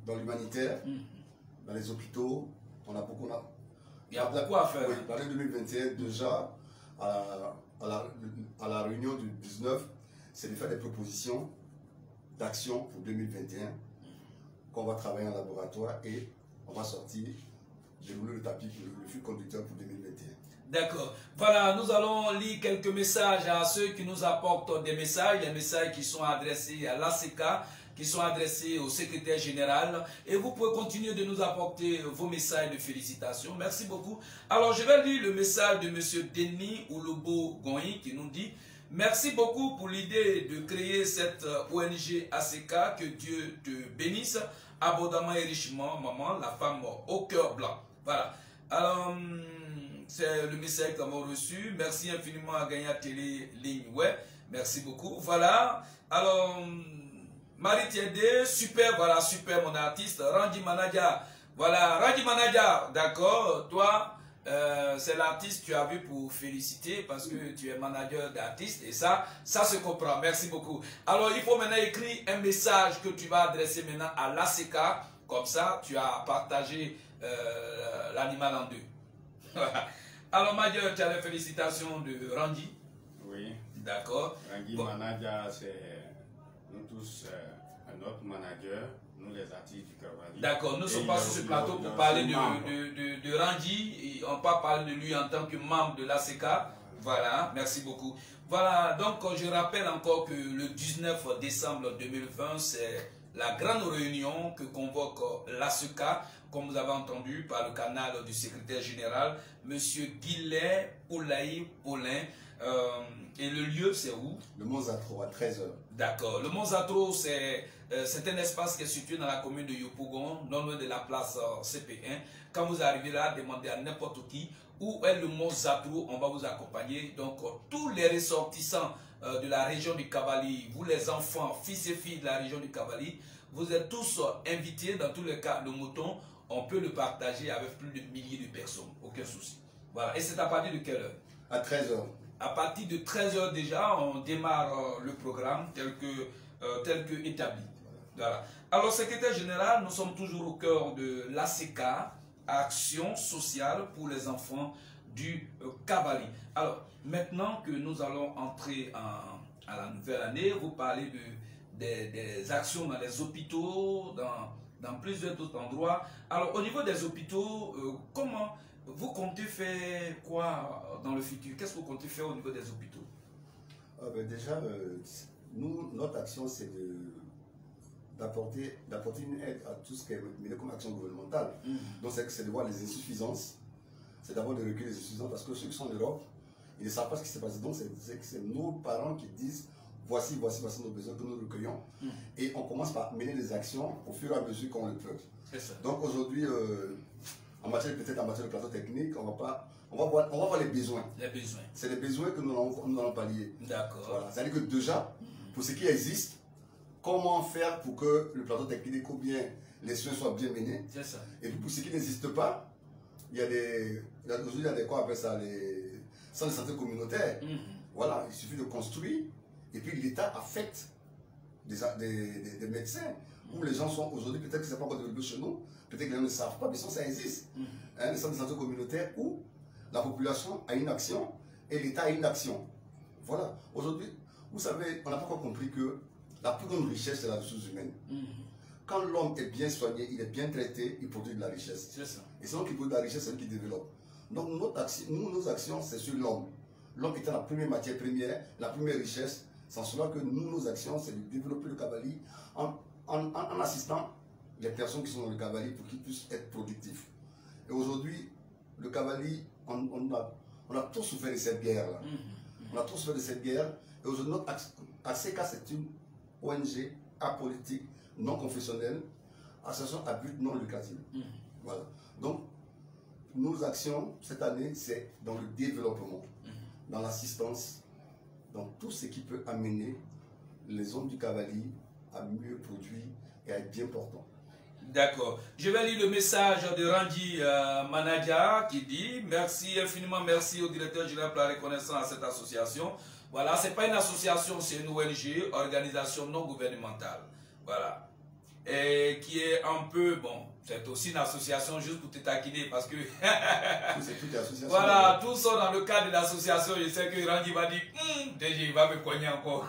dans l'humanitaire, dans les hôpitaux, on a beaucoup. Il y a beaucoup à faire. Oui, l'année 2021, déjà, à la réunion du 19, c'est de faire des propositions d'action pour 2021 qu'on va travailler en laboratoire et on va sortir, dérouler le tapis pour le fil conducteur pour 2021. D'accord. Voilà, nous allons lire quelques messages à ceux qui nous apportent des messages, les messages qui sont adressés à l'ACK, qui sont adressés au secrétaire général. Et vous pouvez continuer de nous apporter vos messages de félicitations. Merci beaucoup. Alors, je vais lire le message de M. Denis Oulobo Goyi qui nous dit: merci beaucoup pour l'idée de créer cette ONG ACK. Que Dieu te bénisse abondamment et richement, maman, la femme au cœur blanc. Voilà. Alors, c'est le message que nous avons reçu. Merci infiniment à Gagna Télé Ligne Web. Merci beaucoup. Voilà. Alors, Marie Tiédé, super, voilà, super mon artiste. Randy Manadia, voilà, Randy Manadia, d'accord. Toi, c'est l'artiste que tu as vu pour féliciter parce que tu es manager d'artiste et ça se comprend. Merci beaucoup. Alors, il faut maintenant écrire un message que tu vas adresser maintenant à l'ACK. Comme ça, tu as partagé l'animal en deux. Voilà. Alors, Major, tu as les félicitations de Randy. Oui. D'accord. Randy Manadia, c'est nous tous notre manager, nous les artistes du Cavali. D'accord, nous ne sommes pas sur ce plateau pour parler de Randy. On ne pas parler de lui en tant que membre de l'ACK. Voilà, merci beaucoup. Voilà, donc je rappelle encore que le 19 décembre 2020, c'est la grande réunion que convoque l'ACK, comme vous avez entendu par le canal du secrétaire général, M. Guillet Oulaï Paulin. Et le lieu, c'est où? Le Mont Zatro, à 13h. D'accord. Le Mont Zatro, c'est un espace qui est situé dans la commune de Yopougon, non loin de la place CP1. Quand vous arrivez là, demandez à n'importe qui où est le Mont Zatro, on va vous accompagner. Donc, tous les ressortissants de la région du Cavali, vous les enfants, fils et filles de la région du Cavali, vous êtes tous invités. Dans tous les cas, le mouton, on peut le partager avec plus de milliers de personnes. Aucun souci. Voilà. Et c'est à partir de quelle heure? À 13h. À partir de 13h déjà, on démarre le programme tel que établi. Voilà. Alors, secrétaire général, nous sommes toujours au cœur de l'ACK, Action sociale pour les enfants du Cavali. Alors, maintenant que nous allons entrer à la nouvelle année, vous parlez des actions dans les hôpitaux, dans plusieurs autres endroits. Alors, au niveau des hôpitaux, comment vous comptez faire quoi dans le futur? Qu'est-ce que vous comptez faire au niveau des hôpitaux? Déjà, notre action, c'est d'apporter une aide à tout ce qui est mené comme action gouvernementale. Donc, c'est de voir les insuffisances. C'est d'abord de recueillir les insuffisances parce que ceux qui sont en Europe, ils ne savent pas ce qui s'est passé. Donc, c'est nos parents qui disent voici nos besoins que nous recueillons. Et on commence par mener des actions au fur et à mesure qu'on le peut. Donc, aujourd'hui, peut-être en matière de plateau technique, on va voir les besoins. Les besoins. C'est les besoins que nous allons pallier. D'accord. Voilà. C'est-à-dire que déjà, pour ce qui existe, comment faire pour que le plateau technique ou bien les soins soient bien menés. C'est ça. Et puis pour ce qui n'existe pas, aujourd'hui il y a des quoi on appelle ça, les centres de santé communautaires. Voilà, il suffit de construire et puis l'État affecte des médecins, où les gens sont aujourd'hui, peut-être que ce n'est pas encore développé chez nous, peut-être que les gens ne savent pas, mais ça existe. Les centres de santé communautaires où la population a une action et l'État a une action. Voilà. Aujourd'hui, vous savez, on n'a pas encore compris que la plus grande richesse, c'est la ressource humaine. Quand l'homme est bien soigné, il est bien traité, il produit de la richesse. C'est ça. Et c'est l'homme qui produit de la richesse, c'est lui qui développe. Donc nos actions, c'est sur l'homme. L'homme étant la première matière première, la première richesse. C'est en cela que nos actions, c'est de développer le Kabali en assistant les personnes qui sont dans le Kabali pour qu'ils puissent être productifs. Et aujourd'hui, le Kabali, on a tous souffert de cette guerre-là. On a tous souffert de cette guerre. Et aujourd'hui, notre ACK, c'est une ONG apolitique, non confessionnelle, association à but non lucratif. Voilà. Donc, nos actions cette année, c'est dans le développement, dans l'assistance, dans tout ce qui peut amener les hommes du Kabali à mieux produire et à être bien portants. D'accord. Je vais lire le message de Randy Manadia qui dit « Merci infiniment, merci au directeur général pour la reconnaissance à cette association. » Voilà, ce n'est pas une association, c'est une ONG, organisation non gouvernementale. Voilà. Et qui est un peu, bon, c'est aussi une association juste pour te taquiner parce que... C'est toute l'association. Voilà, tous sont dans le cadre de l'association. Je sais que Randy va dire, déjà il va me cogner encore.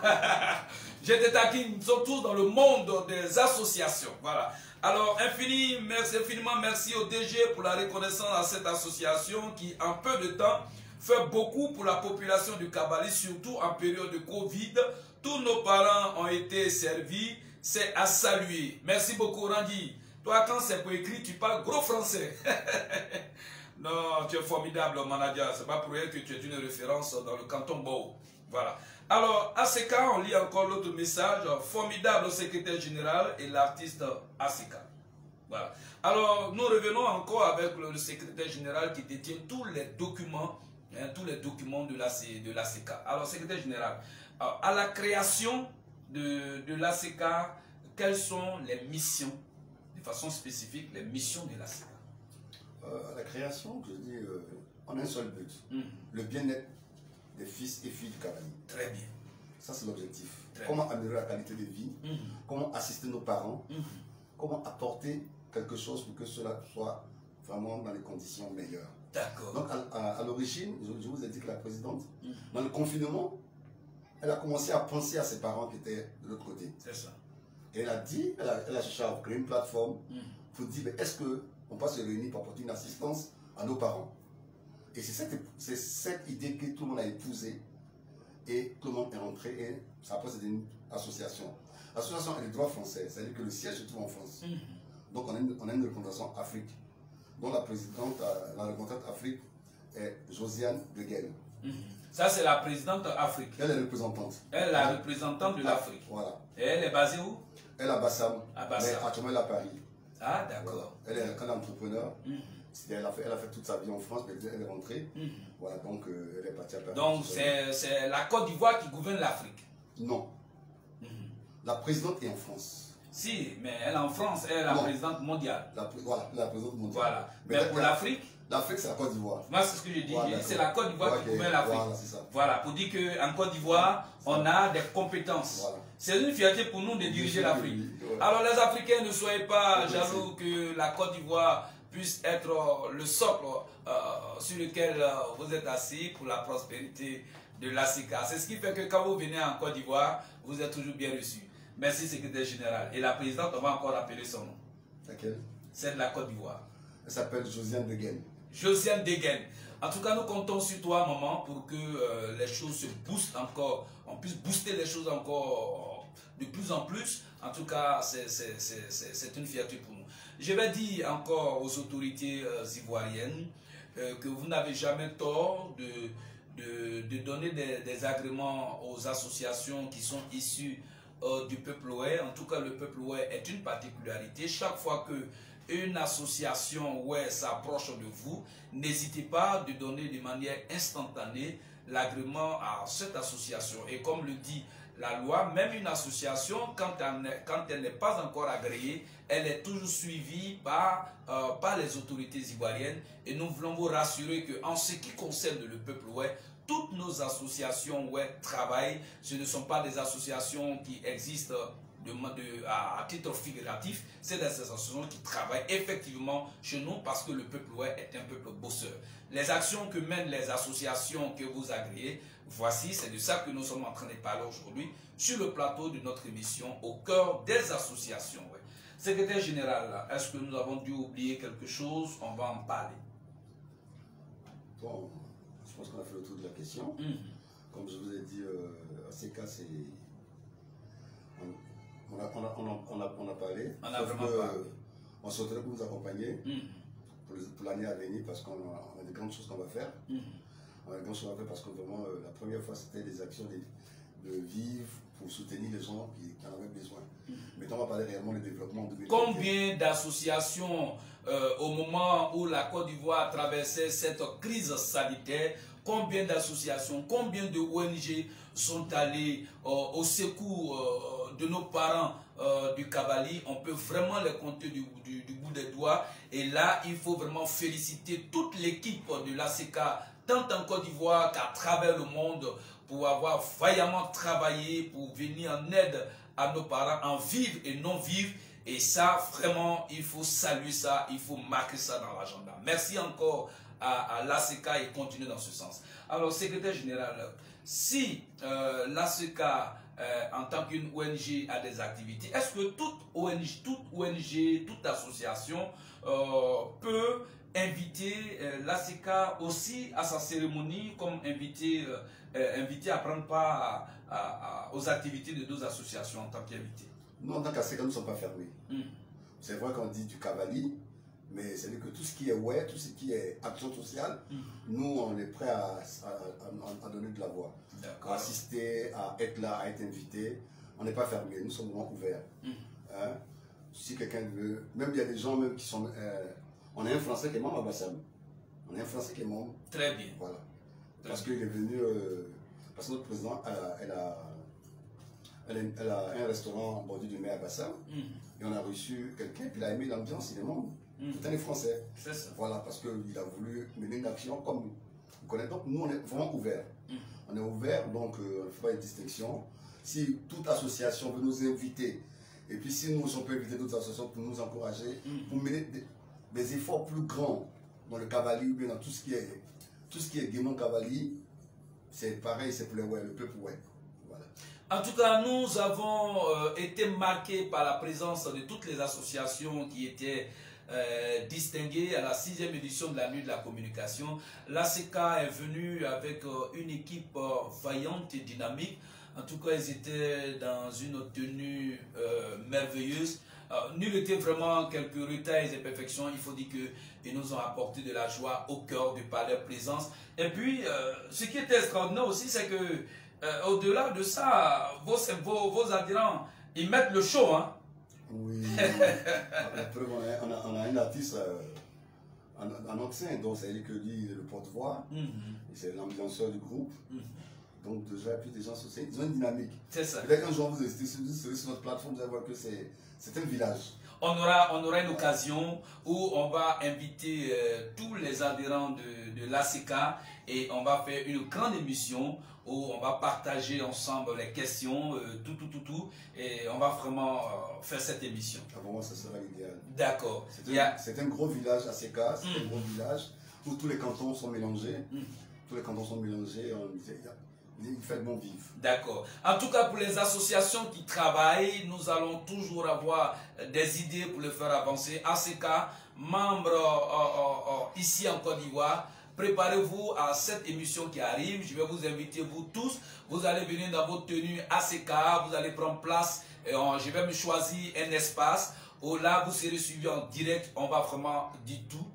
Je te taquine, nous sommes tous dans le monde des associations. Voilà. Alors, infiniment merci au DG pour la reconnaissance à cette association qui, en peu de temps, fait beaucoup pour la population du Kabali, surtout en période de Covid. Tous nos parents ont été servis. C'est à saluer. Merci beaucoup, Randy. Toi, quand c'est pour écrire, tu parles gros français. Non, tu es formidable, manager. C'est pas pour rien que tu es une référence dans le canton Bao. Voilà. Alors, à ce cas, on lit encore l'autre message. Formidable secrétaire général et l'artiste ACK. Voilà. Alors, nous revenons encore avec le secrétaire général qui détient tous les documents, de l'ACK. Alors, secrétaire général, à la création de l'ACK, quelles sont les missions, de façon spécifique, les missions de l'ACK? À la création, je dis, on a un seul but, le bien-être des fils et filles du Kabali. Très bien. Ça, c'est l'objectif. Comment améliorer la qualité de vie, comment assister nos parents, comment apporter quelque chose pour que cela soit vraiment dans les conditions meilleures. D'accord. Donc, à l'origine, je vous ai dit que la présidente, dans le confinement, elle a commencé à penser à ses parents qui étaient de l'autre côté. C'est ça. Et elle a dit, elle a cherché à créer une plateforme pour dire, est-ce qu'on peut se réunir pour apporter une assistance à nos parents? Et c'est cette idée que tout le monde a épousée et tout le monde est rentré et après c'est une association. L'association est le droit français, c'est-à-dire que le siège se trouve en France. Donc on a une représentation Afrique, dont la présidente, la représentante Afrique est Josiane De Guel. Ça, c'est la présidente Afrique. Elle est représentante. Elle est la représentante de l'Afrique. Voilà. Et elle est basée où? Elle est à Bassam. À Bassam. Mais actuellement, elle est à Paris. Ah, d'accord. Voilà. Elle est entrepreneur. Elle a fait toute sa vie en France, mais elle est rentrée. Voilà, donc elle est partie à Paris. Donc, c'est la Côte d'Ivoire qui gouverne l'Afrique? Non. La présidente est en France. Si, mais elle est en France, elle est la présidente mondiale. Voilà, la présidente mondiale. Voilà. Mais pour l'Afrique? L'Afrique, c'est la Côte d'Ivoire. Moi, c'est ce que je dis. Voilà, c'est la Côte d'Ivoire qui gouverne l'Afrique. Voilà, c'est ça. Voilà, pour dire qu'en Côte d'Ivoire, on a des compétences. Voilà. C'est une fierté pour nous de diriger l'Afrique. Ouais. Alors, les Africains, ne soyez pas jaloux que la Côte d'Ivoire puisse être le socle sur lequel vous êtes assis pour la prospérité de l'ACK. C'est ce qui fait que quand vous venez en Côte d'Ivoire, vous êtes toujours bien reçu. Merci, secrétaire général. Et la présidente, on va encore rappeler son nom. Laquelle? C'est de la Côte d'Ivoire. Elle s'appelle Josiane De Guel. Josiane De Guel. En tout cas, nous comptons sur toi, maman, pour que les choses se boostent encore. On puisse booster les choses encore de plus en plus. En tout cas, c'est une fierté pour nous. Je vais dire encore aux autorités ivoiriennes que vous n'avez jamais tort de donner des agréments aux associations qui sont issues du peuple ouai. En tout cas, le peuple ouai est une particularité. Chaque fois que une association ouai s'approche de vous, n'hésitez pas de donner de manière instantanée l'agrément à cette association. Et comme le dit la loi, même une association, quand elle n'est pas encore agréée, elle est toujours suivie par les autorités ivoiriennes. Et nous voulons vous rassurer qu'en ce qui concerne le peuple ouai, toutes nos associations travaillent. Ce ne sont pas des associations qui existent à titre figuratif, c'est des associations qui travaillent effectivement chez nous parce que le peuple est un peuple bosseur. Les actions que mènent les associations que vous agréez, voici, c'est de ça que nous sommes en train de parler aujourd'hui sur le plateau de notre émission au cœur des associations. Ouais. Secrétaire général, est-ce que nous avons dû oublier quelque chose? On va en parler. Bon, je pense qu'on a fait le tour de la question. Comme je vous ai dit, ACK, c'est... On a parlé. On a vraiment parlé. On souhaiterait vous accompagner pour l'année à venir parce qu'on a des grandes choses qu'on va faire. On a des grandes choses à faire parce que vraiment, la première fois, c'était des actions de vivre pour soutenir les gens qui en avaient besoin. Maintenant, on va parler réellement du développement de 2020. Combien d'associations, au moment où la Côte d'Ivoire traversait cette crise sanitaire, combien d'associations, combien de ONG sont allées au secours de nos parents du Cavali? On peut vraiment les compter du bout des doigts. Et là, il faut vraiment féliciter toute l'équipe de l'ACK, tant en Côte d'Ivoire qu'à travers le monde, pour avoir vaillamment travaillé, pour venir en aide à nos parents, en vivre et non vivre. Et ça, vraiment, il faut saluer ça, il faut marquer ça dans l'agenda. Merci encore à l'ACK et continuer dans ce sens. Alors, secrétaire général, si l'ACK, en tant qu'une ONG, a des activités, est-ce que toute ONG, toute association peut inviter l'ACK aussi à sa cérémonie, comme inviter à prendre part aux activités de deux associations en tant qu'invité? Non, en tant qu'ACK, nous ne sommes pas fermés. C'est vrai qu'on dit du Cavali, mais c'est-à-dire que tout ce qui est tout ce qui est action sociale, nous, on est prêt à donner de la voix, à assister, à être là, à être invité. On n'est pas fermé, nous sommes vraiment ouverts. Hein? Si quelqu'un veut, même il y a des gens même qui sont... on a un Français qui est membre à Bassam. On a un Français qui est membre. Très bien. Voilà. Parce qu'il est venu... parce que notre président, elle a un restaurant en bordure de mer à Bassam. Et on a reçu quelqu'un, puis il a aimé l'ambiance, il est membre. Tout un Français. C'est ça. Voilà, parce qu'il a voulu mener une action comme nous. Vous connaissez, donc nous, on est vraiment ouverts. On est ouverts, donc on ne fait pas de distinction. Si toute association veut nous inviter, et puis si nous, on peut inviter d'autres associations pour nous encourager, pour mener des efforts plus grands dans le Cavali ou bien dans tout ce qui est Guémon Cavali, c'est pareil, c'est pour le peuple web. Voilà. En tout cas, nous avons été marqués par la présence de toutes les associations qui étaient distinguées à la 6e édition de la Nuit de la Communication. L'ACK est venue avec une équipe vaillante et dynamique. En tout cas, ils étaient dans une tenue merveilleuse. Nul n'était vraiment quelques retards et imperfections. Il faut dire qu'ils nous ont apporté de la joie au cœur de par leur présence. Et puis, ce qui était extraordinaire aussi, c'est que au-delà de ça, vos adhérents, ils mettent le show. Hein? Oui. on a un artiste en Oxin, donc c'est lui que dit le porte-voix. C'est l'ambianceur du groupe. Donc déjà, puis des gens sont une dynamique. C'est ça. Peut-être qu'un jour vous restez sur notre plateforme, vous allez voir que c'est un village. On aura une occasion où on va inviter tous les adhérents de l'ACK et on va faire une grande émission où on va partager ensemble les questions, tout. Et on va vraiment faire cette émission. Ah, pour moi, ça sera l'idéal. D'accord. C'est un gros village ACK, c'est un gros village où tous les cantons sont mélangés. Tous les cantons sont mélangés. Il fait bon vivre. D'accord. En tout cas, pour les associations qui travaillent, nous allons toujours avoir des idées pour les faire avancer. ACK, membre ici en Côte d'Ivoire, préparez-vous à cette émission qui arrive. Je vais vous inviter, vous tous. Vous allez venir dans votre tenue ACK, vous allez prendre place. Je vais me choisir un espace où là, vous serez suivis en direct. On va vraiment dire tout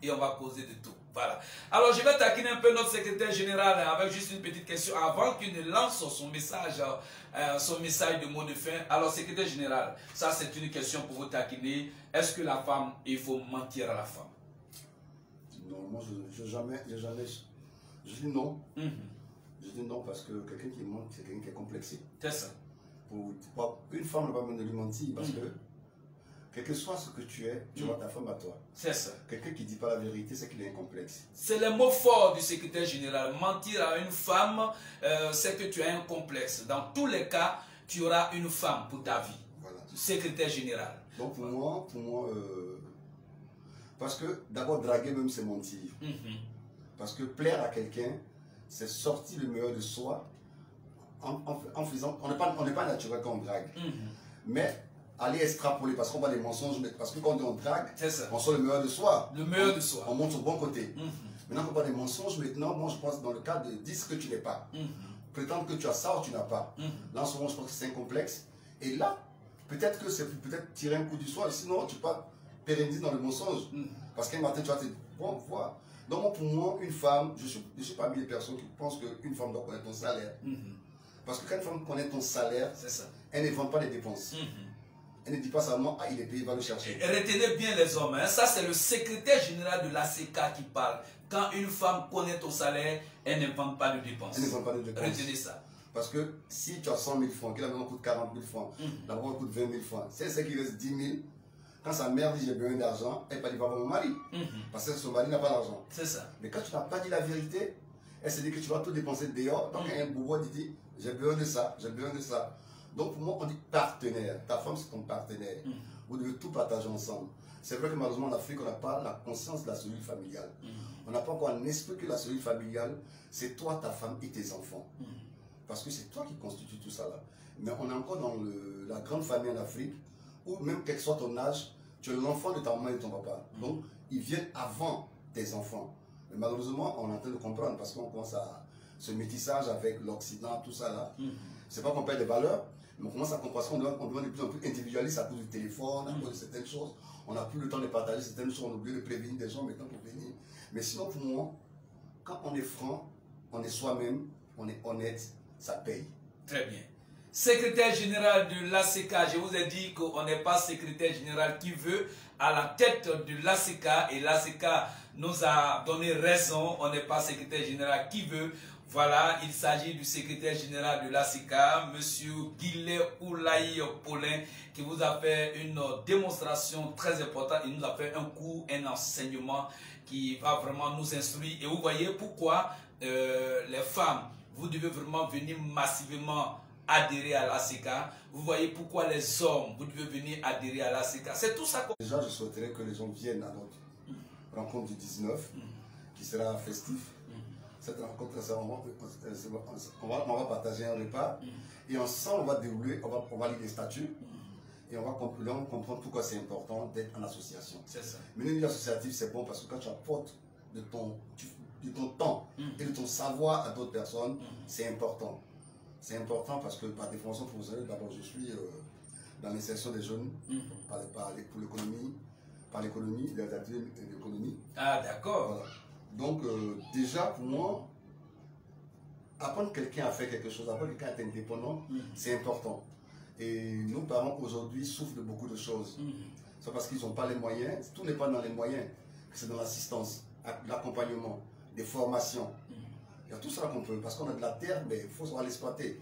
et on va causer de tout. Voilà. Alors, je vais taquiner un peu notre secrétaire général avec juste une petite question avant qu'il ne lance son message de mot de fin. Alors, secrétaire général, ça c'est une question pour vous taquiner. Est-ce que la femme, il faut mentir à la femme? Non, moi je dis non. Je dis non parce que quelqu'un qui ment, c'est quelqu'un qui est complexé. C'est ça. Une femme ne va pas lui mentir parce que quel que soit ce que tu es, tu vois ta femme à toi. C'est ça. Quelqu'un qui ne dit pas la vérité, c'est qu'il est complexe. C'est le mot fort du secrétaire général. Mentir à une femme, c'est que tu as un complexe. Dans tous les cas, tu auras une femme pour ta vie. Voilà. Secrétaire général. Donc pour moi, parce que d'abord draguer même c'est mentir. Parce que plaire à quelqu'un, c'est sortir le meilleur de soi en faisant, on n'est pas naturel quand on drague. Mais aller extrapoler, parce qu'on voit les mensonges, parce que quand on drague, on sort le meilleur de soi. Le meilleur de soi. On monte au bon côté. Maintenant qu'on voit des mensonges, maintenant, moi je pense dans le cas de dire ce que tu n'es pas. Prétendre que tu as ça ou tu n'as pas. Là en ce moment, je pense que c'est un complexe. Et là, peut-être que c'est peut-être tirer un coup du soir, sinon tu peux pas pérenniser dans le mensonge. Parce qu'un matin, tu vas te dire, bon, voilà. Donc pour moi, une femme, je suis parmi les personnes qui pensent qu'une femme doit connaître ton salaire. Parce que quand une femme connaît ton salaire, elle ne vend pas les dépenses. Elle ne dit pas seulement, ah, il est payé, il va le chercher. Et retenez bien les hommes, hein. Ça c'est le secrétaire général de l'ACK qui parle. Quand une femme connaît ton salaire, elle ne vend pas de dépenses. Elle ne vend pas de dépenses. Retenez ça. Parce que si tu as 100 000 francs, que la maison coûte 40 000 francs, la maison coûte 20 000 francs, c'est ce qui reste 10 000. Quand sa mère dit j'ai besoin d'argent, elle va dire va voir mon mari. Parce que son mari n'a pas d'argent. C'est ça. Mais quand tu n'as pas dit la vérité, elle se dit que tu vas tout dépenser dehors. Donc il y a un bourgeois qui dit j'ai besoin de ça, j'ai besoin de ça. Donc pour moi on dit partenaire. Ta femme c'est ton partenaire. Vous devez tout partager ensemble. C'est vrai que malheureusement en Afrique on n'a pas la conscience de la cellule familiale. On n'a pas encore un esprit que la cellule familiale c'est toi, ta femme et tes enfants. Parce que c'est toi qui constitue tout ça là. Mais on est encore dans la grande famille en Afrique où même quel que soit ton âge, tu es l'enfant de ta maman et de ton papa. Donc, ils viennent avant tes enfants. Mais malheureusement, on est en train de comprendre parce qu'on commence à ce métissage avec l'Occident, tout ça là. C'est pas qu'on perd des valeurs, mais on commence à comprendre qu'on devient de plus en plus individualiste à cause du téléphone, à cause de certaines choses. On n'a plus le temps de partager certaines choses, on oublie de prévenir des gens maintenant pour venir. Mais sinon, pour moi, quand on est franc, on est soi-même, on est honnête, ça paye. Très bien. Secrétaire général de l'ACK, je vous ai dit qu'on n'est pas secrétaire général qui veut à la tête de l'ACK et l'ACK nous a donné raison, on n'est pas secrétaire général qui veut. Voilà, il s'agit du secrétaire général de l'ACK, M. Guillet Oulaï Paulin, qui vous a fait une démonstration très importante. Il nous a fait un cours, un enseignement qui va vraiment nous instruire. Et vous voyez pourquoi les femmes, vous devez vraiment venir massivement adhérer à l'ACK. Vous voyez pourquoi les hommes, vous devez venir adhérer à l'ACK. C'est tout ça. Déjà, je souhaiterais que les gens viennent à notre rencontre du 19, qui sera festif. Cette rencontre, on va partager un repas. Et ensemble, on va dérouler, on va lire les statuts. Et on va comprendre pourquoi c'est important d'être en association. C'est ça. Mais une vie associative, c'est bon parce que quand tu apportes de ton temps et de ton savoir à d'autres personnes, c'est important. C'est important parce que par définition professionnelle, d'abord je suis dans l'insertion des jeunes pour l'économie, par l'économie, les ateliers d'économie. Ah d'accord. Voilà. Donc déjà pour moi, apprendre quelqu'un à faire quelque chose, apprendre quelqu'un à être indépendant, c'est important. Et nos parents aujourd'hui souffrent de beaucoup de choses. C'est parce qu'ils n'ont pas les moyens, tout n'est pas dans les moyens, c'est dans l'assistance, l'accompagnement, des formations. Il y a tout ça qu'on peut, parce qu'on a de la terre, mais il faut savoir l'exploiter.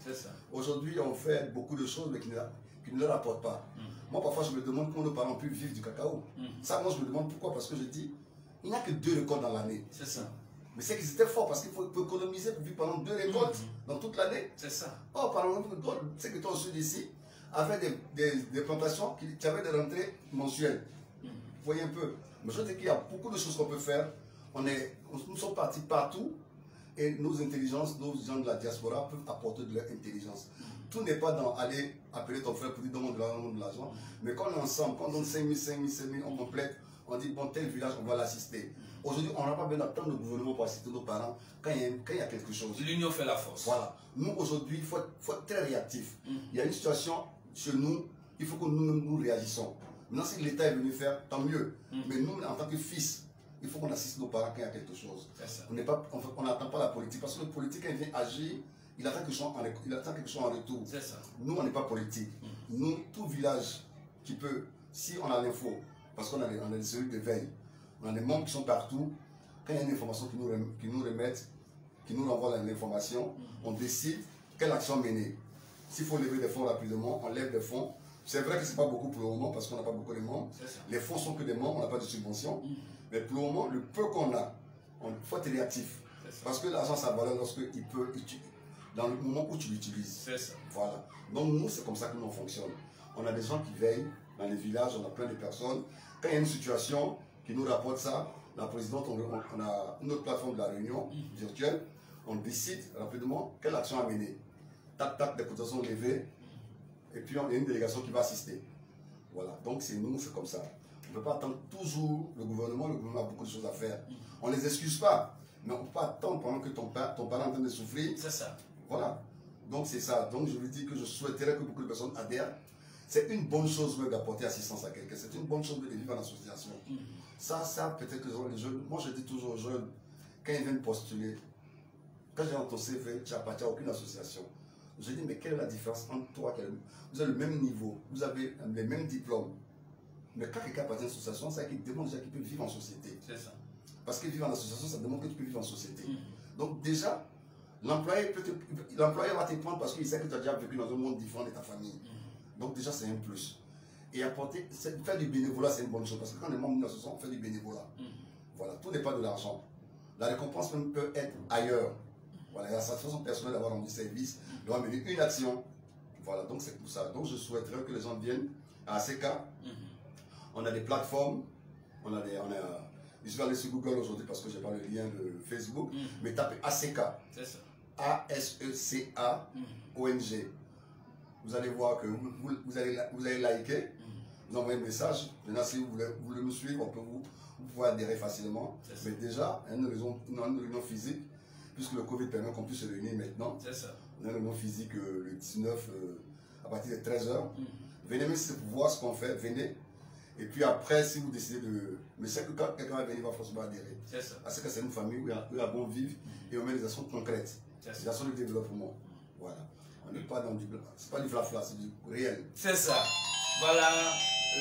Aujourd'hui, on fait beaucoup de choses, mais qui ne leur apportent pas. Moi, parfois, je me demande comment nos parents peuvent vivre du cacao. Ça, moi, je me demande pourquoi, parce que je dis, il n'y a que 2 récoltes dans l'année. C'est ça. Mais c'est qu'ils étaient forts, parce qu'il faut économiser pour vivre pendant 2 récoltes dans toute l'année. C'est ça. Oh, par exemple, c'est que toi, au sud ici, avait des plantations qui avaient des rentrées mensuelles. Vous voyez un peu. Mais je dis qu'il y a beaucoup de choses qu'on peut faire. Nous sommes partis partout. Et nos intelligences, nos gens de la diaspora peuvent apporter de leur intelligence. Tout n'est pas dans aller appeler ton frère pour dire donne-moi de l'argent. Mais quand on est ensemble, quand on donne 5 000, on complète, on dit bon, tel village, on va l'assister. Aujourd'hui, on n'a pas besoin d'attendre le gouvernement pour assister nos parents quand il y a quelque chose. L'union fait la force. Voilà. Nous, aujourd'hui, il faut être très réactif. Il y a une situation chez nous, il faut que nous réagissons. Maintenant, si l'État est venu faire, tant mieux. Mais nous, en tant que fils, il faut qu'on assiste nos parents quand il y a quelque chose. On n'attend pas la politique. Parce que le politique, quand il vient agir, il attend quelque chose en retour. Nous, on n'est pas politique. Nous, tout village qui peut, si on a l'info, parce qu'on a des cellules de veille, on a des membres qui sont partout, quand il y a une information qui nous remettent, qui nous renvoie l'information, on décide quelle action mener. S'il faut lever des fonds rapidement, on lève des fonds. C'est vrai que ce n'est pas beaucoup pour le moment parce qu'on n'a pas beaucoup de membres. Les fonds sont que des membres, on n'a pas de subvention. Mais pour le moment, le peu qu'on a, il faut être réactif. Parce que l'argent, ça valeur lorsqu'il peut dans le moment où tu l'utilises. C'est ça. Voilà. Donc nous, c'est comme ça que nous on fonctionne. On a des gens qui veillent dans les villages, on a plein de personnes. Quand il y a une situation qui nous rapporte ça, la présidente, on a une autre plateforme de la réunion virtuelle, on décide rapidement quelle action à mener. Tac, tac, des cotations levées, et puis on a une délégation qui va assister. Voilà, donc c'est nous, c'est comme ça. On ne peut pas attendre toujours le gouvernement a beaucoup de choses à faire. On ne les excuse pas, mais on ne peut pas attendre pendant que ton parent est en train de souffrir. C'est ça. Voilà, donc c'est ça. Donc je vous dis que je souhaiterais que beaucoup de personnes adhèrent. C'est une bonne chose d'apporter assistance à quelqu'un, c'est une bonne chose de vivre en association. Ça peut-être que les jeunes, moi je dis toujours aux jeunes, quand ils viennent postuler, quand j'ai dans ton CV, tu n'appartiens à aucune association. Je dis, mais quelle est la différence entre toi, vous avez le même niveau, vous avez les mêmes diplômes, mais quand quelqu'un appartient à une association, c'est qu'il demande déjà qu'il peut vivre en société. C'est ça. Parce que vivre en association, ça demande que tu peux vivre en société. Donc déjà, l'employé va te prendre parce qu'il sait que tu as déjà vécu dans un monde différent de ta famille. Donc déjà, c'est un plus. Et faire du bénévolat, c'est une bonne chose. Parce que quand on est membre d'une association, on fait du bénévolat. Voilà, tout n'est pas de l'argent. La récompense même peut être ailleurs. Voilà, il y a la satisfaction personnelle d'avoir rendu service, d'avoir mené une action. Voilà, donc c'est pour ça. Donc je souhaiterais que les gens viennent à ACK. On a des plateformes. Je suis allé sur Google aujourd'hui parce que je n'ai pas le lien de Facebook. Mais tapez ACK. C'est ça. A-S-E-C-A-O-N-G. Vous allez voir que vous allez liker, vous envoyez un message. Maintenant, si vous voulez nous suivre, vous pouvez adhérer facilement. Mais déjà, une réunion physique, puisque le Covid permet qu'on puisse se réunir maintenant. C'est ça. On a une réunion physique le 19 à partir de 13h. Venez même si c'est pour voir ce qu'on fait, venez. Et puis après, si vous décidez de... Mais c'est que quand quelqu'un va venir, il va forcément adhérer. C'est ça. Parce que c'est une famille où il y a bon vivre et on met des actions concrètes. Des actions de développement. Voilà. On n'est pas dans du... C'est pas du flafla, c'est du réel. C'est ça. Voilà.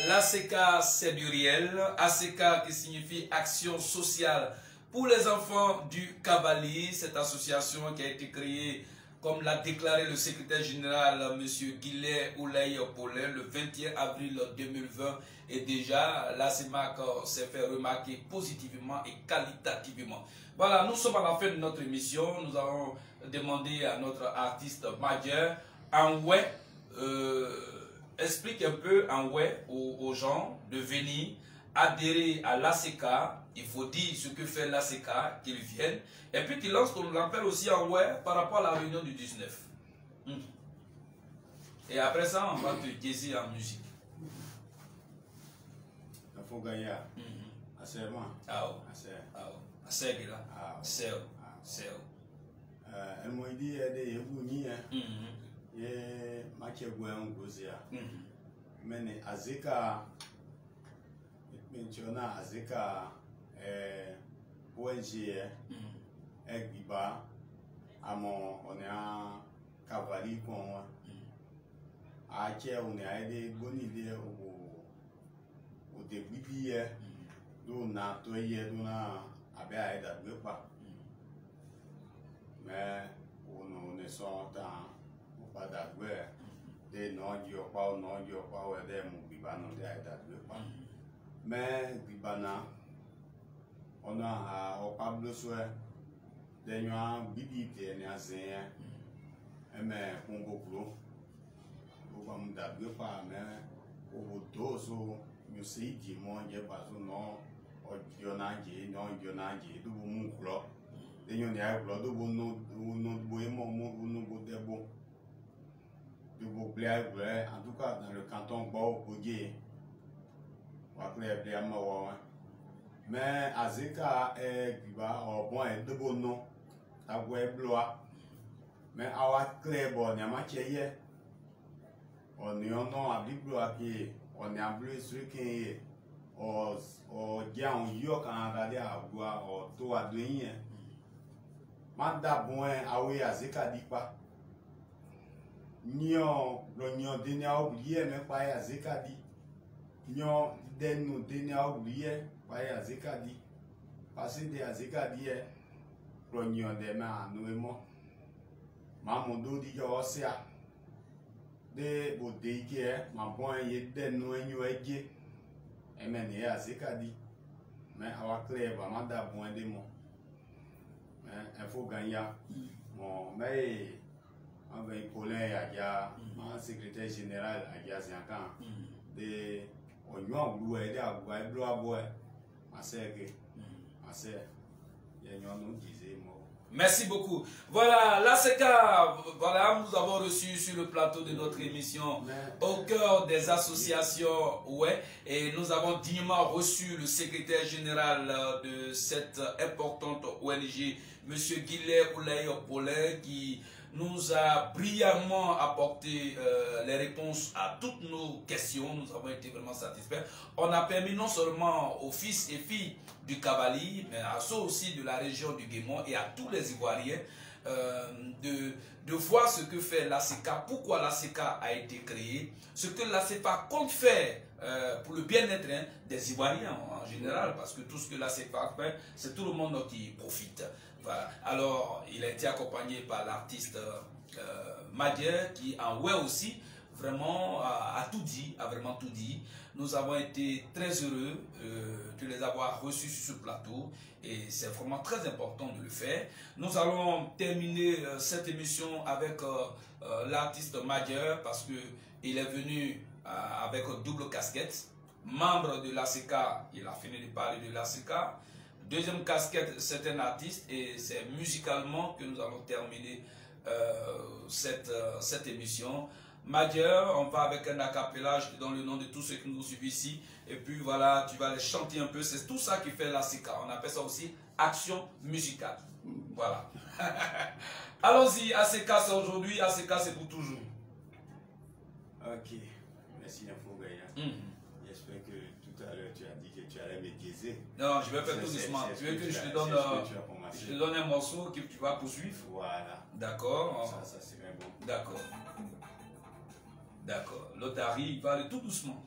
L'ACK, c'est du réel. ACK qui signifie Action Sociale pour les enfants du Kabali. Cette association qui a été créée, comme l'a déclaré le secrétaire général, M. Guillet Oulaye Paulin, le 21 avril 2020. Et déjà, la CEMAC s'est fait remarquer positivement et qualitativement. Voilà, nous sommes à la fin de notre émission. Nous avons demandé à notre artiste majeur, Anoué, explique un peu Anoué aux gens de venir adhérer à l'ACK. Il faut dire ce que fait l'ACK, qu'ils viennent. Et puis qu'il lance, on l'appelle aussi Anoué par rapport à la réunion du 19. Et après ça, on va te guérir en musique. Il faut gagner. Assez bon. Ah oui. Assez là. C'est elle m'a dit qu'il y a des matchs en Gozia. Mais Azeka, maintenant Azeka, ONG, Egbiba, on est en cavalier con. On a des bonnes idées au début. On a tout hier, on a à mais on est sans temps, on pas d'adouer. Des non, il n'y a pas, des moubibans, on est d'adouer. Mais, bibana, on a au pas besoin des noirs, bibi, des nazéens, mais on go on va me d'adouer pas, mais au dos, you see, Dimon, il y a pas non. Dionagi, non Dionagi, do Munclo. Then you have blood, do no debo. Du Beauclair, en tout cas dans le canton Bau, Bouguier. Waclair, Bliamawa. Mais Azeka est Guba, or bon, et de bon nom. Ta web blois. Mais our clear bon, y'a maquillé. On y en a un biblois qui on est un bleu sur qui o dia on yo kan rade agua o to adoyin ma da bon awe azeka dipa nyo lo nyo denia obliye me pa azeka di nyo denu denia obliye pa azeka di passer de azeka di lo nyo de ma anu emo ma mondo di yo sia de bodike ma bon ye denu enyo eje Emeni Azeka dit, mais à clair, va m'adapter bon des mots. Mais il faut gagner. Bon, mais avec Paulin Yadia, mon secrétaire général Yadia Ziankan, de Onyon Bloué, de Blois, ma sœur, merci beaucoup. Voilà, l'ACECA, voilà, nous avons reçu sur le plateau de notre émission Au cœur des associations, ouais, et nous avons dignement reçu le secrétaire général de cette importante ONG, M. Guillet Oulaye Paulin, qui nous a brillamment apporté les réponses à toutes nos questions. Nous avons été vraiment satisfaits. On a permis non seulement aux fils et filles du Kabali, mais à ceux aussi de la région du Guémon et à tous les Ivoiriens de voir ce que fait l'ACECA, pourquoi l'ACECA a été créée, ce que l'ACECA compte faire pour le bien-être des Ivoiriens en général, parce que tout ce que l'ACECA fait, c'est tout le monde qui profite. Voilà. Alors, il a été accompagné par l'artiste Madier, qui en ouais aussi, vraiment a tout dit, a vraiment tout dit. Nous avons été très heureux de les avoir reçus sur ce plateau et c'est vraiment très important de le faire. Nous allons terminer cette émission avec l'artiste Madier parce qu'il est venu avec double casquette. Membre de l'ACECA, il a fini de parler de l'ACECA. Deuxième casquette, c'est un artiste et c'est musicalement que nous allons terminer cette émission. Madier, on va avec un acapella, je te donne le nom de tous ceux qui nous suivent ici. Et puis voilà, tu vas les chanter un peu. C'est tout ça qui fait l'ACECA. On appelle ça aussi action musicale. Voilà. Allons-y, ACECA c'est aujourd'hui, ACECA c'est pour toujours. Ok, merci Nafogaya. J'espère que tout à l'heure tu as dit que tu allais me guiser. Non, je vais faire tout doucement. Tu veux que je te donne un morceau que tu vas poursuivre? Voilà. D'accord. Ça serait bon. D'accord. D'accord. L'autre arrive, il va aller tout doucement.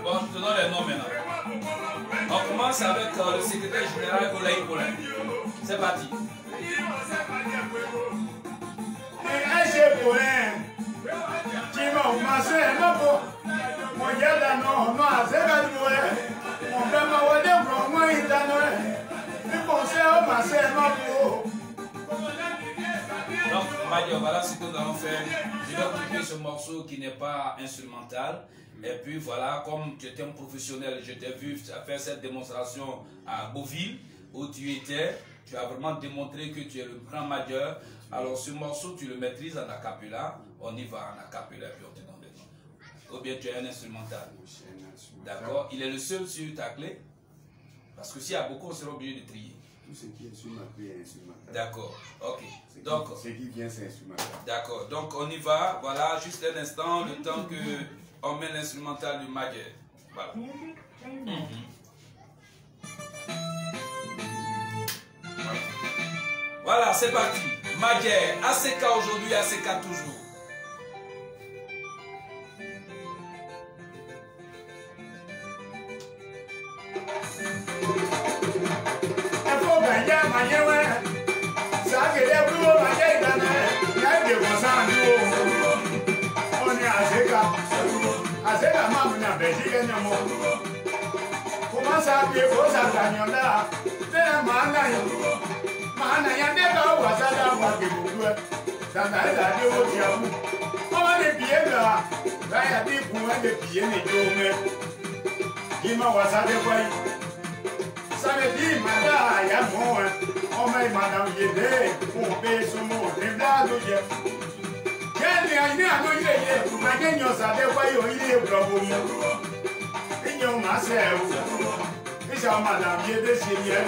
Bon, je te donne les noms maintenant. On commence avec le secrétaire général Oulaye Paulin. C'est parti. Donc, Madier, voilà ce que nous allons faire. Je vais couper ce morceau qui n'est pas instrumental. Et puis voilà, comme tu étais un professionnel, je t'ai vu faire cette démonstration à Beauville, où tu étais. Tu as vraiment démontré que tu es le grand Madier. Alors ce morceau, tu le maîtrises en acapella. On y va en acapella, puis on te donne les noms. Ou bien tu es un instrumental. D'accord. Il est le seul sur ta clé. Parce que s'il y a beaucoup, on sera obligé de trier. Tout ce qui est sur ma clé est instrumental. D'accord. Ok. Donc, ce qui vient, c'est instrumental. D'accord. Donc on y va. Voilà, juste un instant, le temps que on met l'instrumental du Madier. Voilà. Voilà, c'est parti. Madier, ACECA aujourd'hui, ACECA toujours. me dit, madame, il y a mon, on m'a madame Yédé, on paye son mot, les blagues, quel est un peu ma gagne, ça dévoile, il est bravo. Il y a ma sœur, et ça, madame Yédé, c'est bien.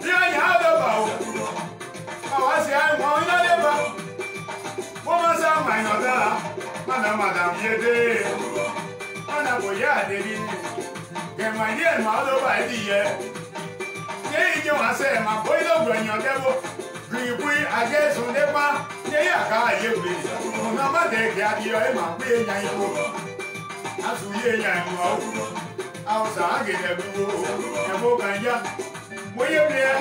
Il y a de bas. Ah, c'est un bon, il y a de bas. Comment ça, madame Yédé, on a voyagé à des lignes. Et ma gueule m'a donné hier. Et ils ont assez ma boy de grognon de puis à gueule son départ. Et à carrière, on a pas de gardiens et ma paix n'a eu. A souillé un mot. A osé guérir le bout. Et mon ganja. Voyez bien.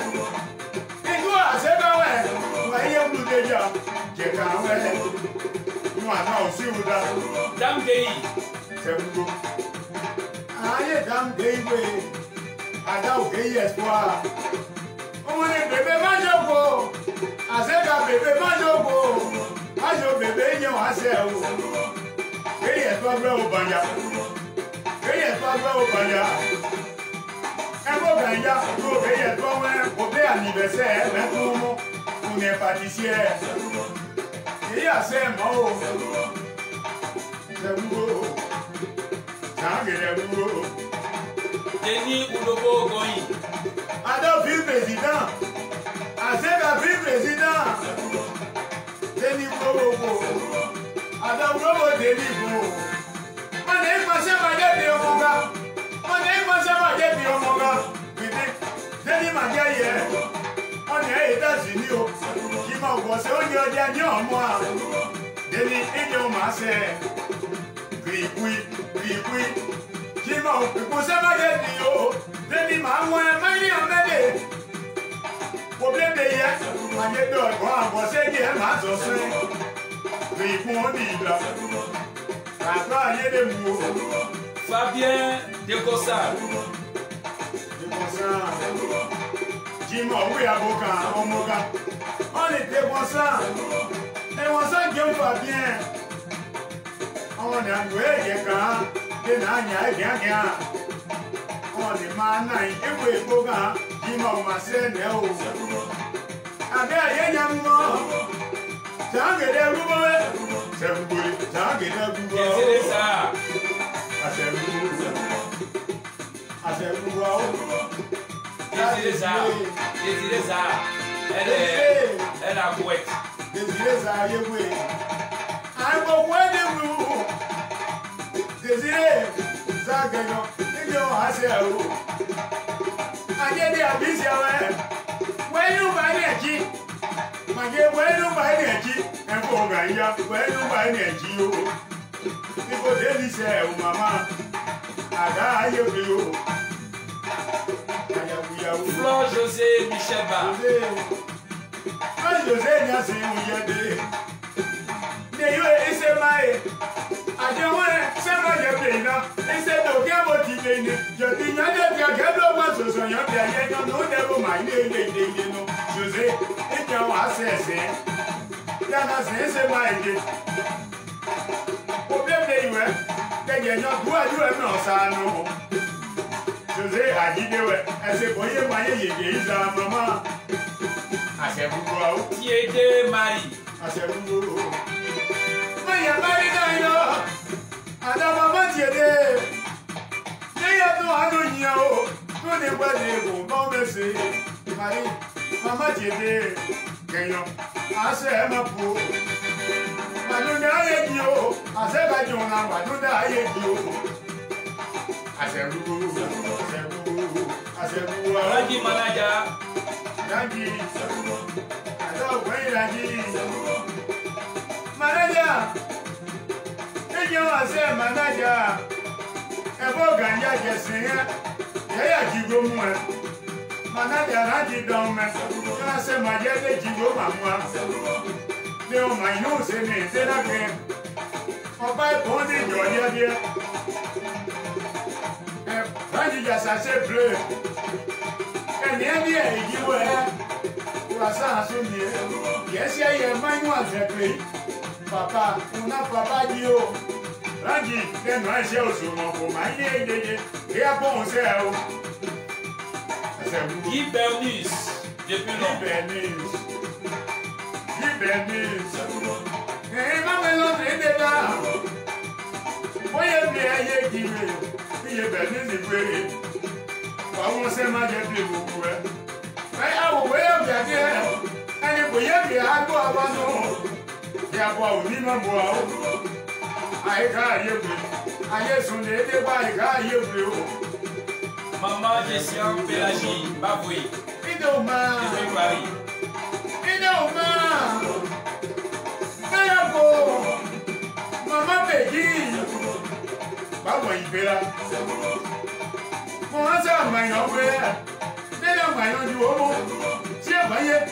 Et toi, c'est pas vrai. Voyez où déjà. J'ai quand même. Moi, non, si vous avez. Dame Gay. C'est vous. Aye dame Gaywe, ada o Gay espoir. On est bébé majoko, azeka bébé majoko, ajo bébé yon aseo. Gay espoir bre o banya, Gay espoir bre o banya. Emo ganya, go Gay espoir wen, obe anniversaire, mais tout le monde, on est pâtissier. Gay assez mort, c'est vous. Denis Udobo Goyi. Adam vice président. Azeka vice président. Denis Udobo. Adam Udobo Denis Udobo. On est passé par des biomongas. On est passé par des biomongas. Denis Magaye. On est aux États-Unis. Qui m'a bossé au Dieu en moi. Denis Idiomase. Oui, qui m'a poussé ma gueule, Denis m'a envoyé un problème de hier, ma gueule de quoi, moi c'est qui est ma sauce. Oui, pour dire là. Après, il y a des mots. Fabien de Gossard. De Gossard. Qui m'a oublié avocat, on m'a dit. On était Gossard. Et Gossard qui va bien. On a joué des gars, des nains, des gars. On est maintenant, et vous, vous, qui m'ont massé, néo. Avec un mot, tant que des roues, c'est vous, tant que des roues. C'est ça. C'est vous. C'est vous. C'est ça. Elle a couette. Désiré ça, oui. Un beau point de vous. Désiré, ça gagnant, et yo, assez à vous. Aïe, des abysses, ouais. Ouais, nous, va aller qui? Magé, ouais, nous, va aller qui? Un peu gagnant, ouais, nous, va aller qui? Il faut délicer, ou maman. Aga, aïe, yo. Flor José Michel Ba. José, il y a c'est où y a des. Neyo ese mae adewe sema je peina ese do ke motive ni je ti nya de ti ke do wa so so yan bi aye yan no de bo mai le no José e ja wa sese ya na sese mae je o be be iwe de je yan du aju e no sa no José ajidewe ese boye maye ye iza mama ase bugo awo Qui était Marie. ase bugo ya mari na yo ada mama tiede ne ya to ado nya o to ne gba de ko mo be se mari mama tiede kenyo ase ma pu manu na ye di o ase ba jo na wa do da ye di o ase ru Raji manager. Raji ado gbe Raji manager eje wa se manager e bo ganja je sin ya jigo mu e manager Raji don me ya se ma je de jigo ma mu a le o ma inu se ni se la ke o ba e bon de jo dia dia e Raji ja sa se bleu e ni e bi e jigo e wa sa so ni yes ya ye ma inu a se pe Papa, on a papa dit oh, Raji, t'es noir chez au saumon pour ma yéyé, et à bon c'est oh. Guy Bernus, depuis longtemps. Guy Bernus. Et ma maison est déjà. Voyez bien, il est Bernus, il est on s'est mal plus beaucoup. Mais à vous voyez bien, elle est voyez bien, à quoi avant nous. Et à quoi on dit non, bois. Aïe, aïe, aïe, son nez, aïe, aïe, Maman, je suis en Pélagie, Baboui. Idoma. Depuis Paris. Idoma. Kayako. Maman Peggy. Baboui, Péla. Mon ancien maillot, déjà maillot du homo. Tiens, voyez.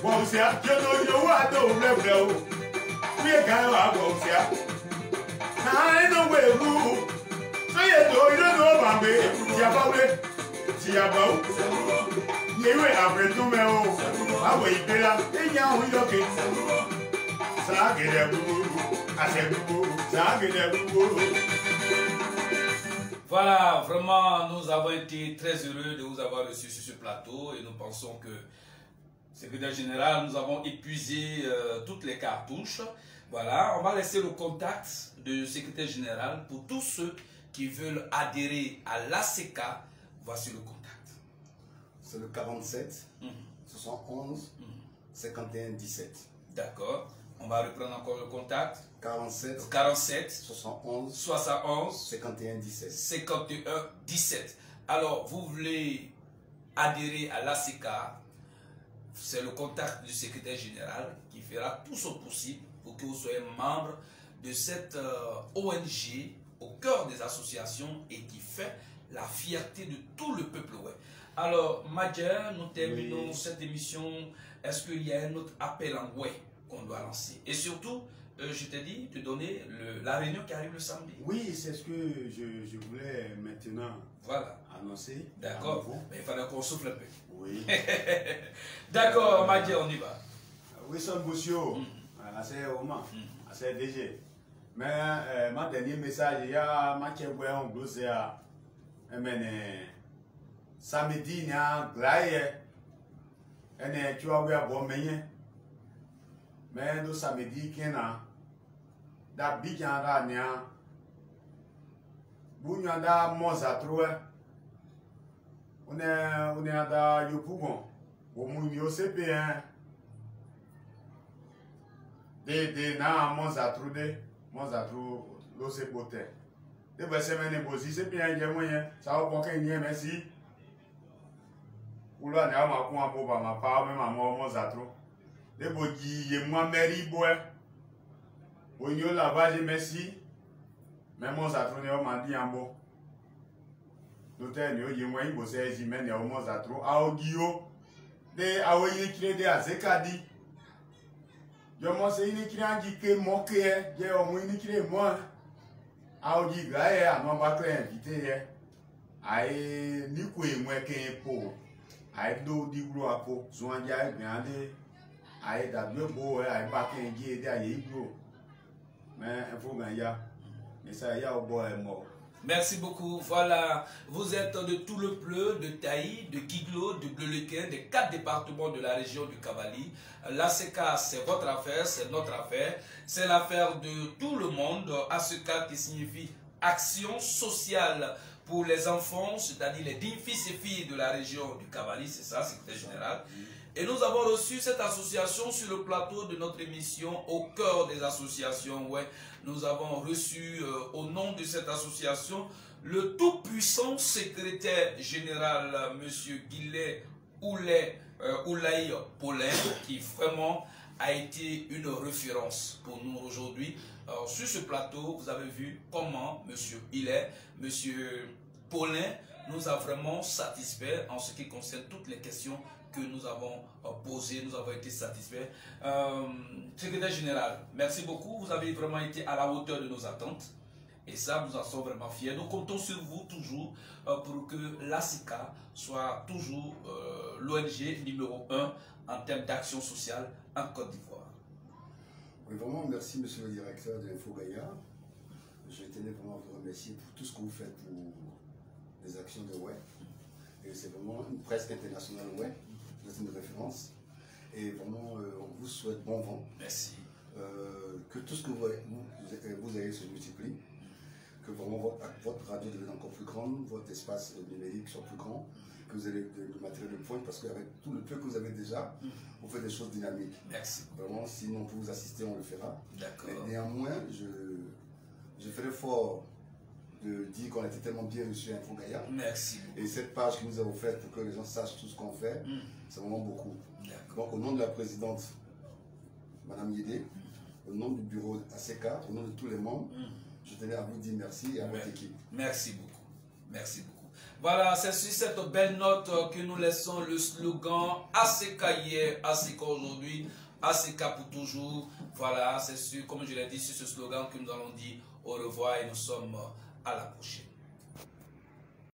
Bon, c'est à Dieu, nous avons un bleu. Oui, quand on a bon, c'est à. I know where you so you don't know Bambi, Tiabawe, Tiabao. You were afraid to me. I wait, Bella, and now we look it. I said, Voilà, vraiment, nous avons été très heureux de vous avoir reçu sur ce plateau et nous pensons que, secrétaire général, nous avons épuisé toutes les cartouches. Voilà, on va laisser le contact du secrétaire général pour tous ceux qui veulent adhérer à l'ACK. Voici le contact. C'est le 47 71 51 17. D'accord. On va reprendre encore le contact. 47 71 51 17. 51 17. Alors, vous voulez adhérer à l'ACK, c'est le contact du secrétaire général qui fera tout son possible pour que vous soyez membre de cette ONG au cœur des associations et qui fait la fierté de tout le peuple. Ouais. Alors, Madjer, nous terminons cette émission. Est-ce qu'il y a un autre appel en ouais qu'on doit lancer? Et surtout, je t'ai dit de donner la réunion qui arrive le samedi. Oui, c'est ce que je voulais maintenant annoncer. D'accord, mais il fallait qu'on souffle un peu. Oui. D'accord, Madjer, on y va. Oui, son Boussio, c'est Oman, c'est DG. Mais mon dernier message, il y a ma chèvre en gros, c'est samedi, il y a un glaïe. Et tu as vu à bon meilleur. Mais le samedi, il y a da bijanda nia bunyanda mozatroué on est da yopugon au munyo cp1 de na mozatrou lo se bote de ba semaine bozi cp1 je moyen ça va bonke ni merci ou là na ma ko abo ba ma pa me ma mozatrou de boji ye mo meri boe Onyo lavage merci. Même on s'attrouve au mandi en beau. L'hôtel yo ye moyen bo se jimene o mo s'attrouve a ogio de a oyin kire de azekadi. Yo mo se ini kire anji ke mo ke je o mo ini kire mo a ogi ga e a mo ba kre invité ye. Ai ni ku e mo ke po. Ai do di gro apo zo anja e grande. Ai da bio bo e ai ba ke ngi de ai gro. Merci beaucoup. Voilà, vous êtes de tout le Pleu, de Taï, de Guiglo, de Bleu-le-Quin, des 4 départements de la région du Cavali. L'ACK, c'est votre affaire, c'est notre affaire, c'est l'affaire de tout le monde. ACK qui signifie Action sociale pour les enfants, c'est-à-dire les dignes fils et filles de la région du Cavali, c'est ça, secrétaire général. Et nous avons reçu cette association sur le plateau de notre émission au cœur des associations. Ouais, nous avons reçu au nom de cette association le tout-puissant secrétaire général, M. Guillet Oulaï Paulin, qui vraiment a été une référence pour nous aujourd'hui. Sur ce plateau, vous avez vu comment M. Guillet, M. Paulin nous a vraiment satisfait en ce qui concerne toutes les questions que nous avons posées, nous avons été satisfaits. Secrétaire général, merci beaucoup. Vous avez vraiment été à la hauteur de nos attentes. Et ça, nous en sommes vraiment fiers. Nous comptons sur vous toujours pour que l'ACK soit toujours l'ONG numéro 1 en termes d'action sociale en Côte d'Ivoire. Oui, vraiment, merci monsieur le directeur de l'Info Gaïa. Je tenais vraiment à vous remercier pour tout ce que vous faites pour les actions de web. Et c'est vraiment une presse internationale, ouais. Vous êtes une référence. Et vraiment, on vous souhaite bon vent. Merci. Que tout ce que vous avez se multiplie. Que vraiment votre radio devienne encore plus grande, votre espace numérique soit plus grand, que vous avez le matériel de pointe, parce qu'avec tout le peu que vous avez déjà, vous faites des choses dynamiques. Merci. Vraiment, si on peut vous assister, on le fera. D'accord. Mais néanmoins, je fais l'effort de dire qu'on a été tellement bien reçu à Info Gaïa. Merci. Et cette page que nous avons faite pour que les gens sachent tout ce qu'on fait, c'est vraiment beaucoup. Donc, au nom de la présidente, Madame Yédé, au nom du bureau ACK, au nom de tous les membres, je tenais à vous dire merci et à votre équipe. Merci beaucoup. Merci beaucoup. Voilà, c'est sur cette belle note que nous laissons le slogan ACK hier, ACK aujourd'hui, ACK pour toujours. Voilà, c'est sûr, comme je l'ai dit, sur ce slogan que nous allons dire au revoir et nous sommes à la prochaine.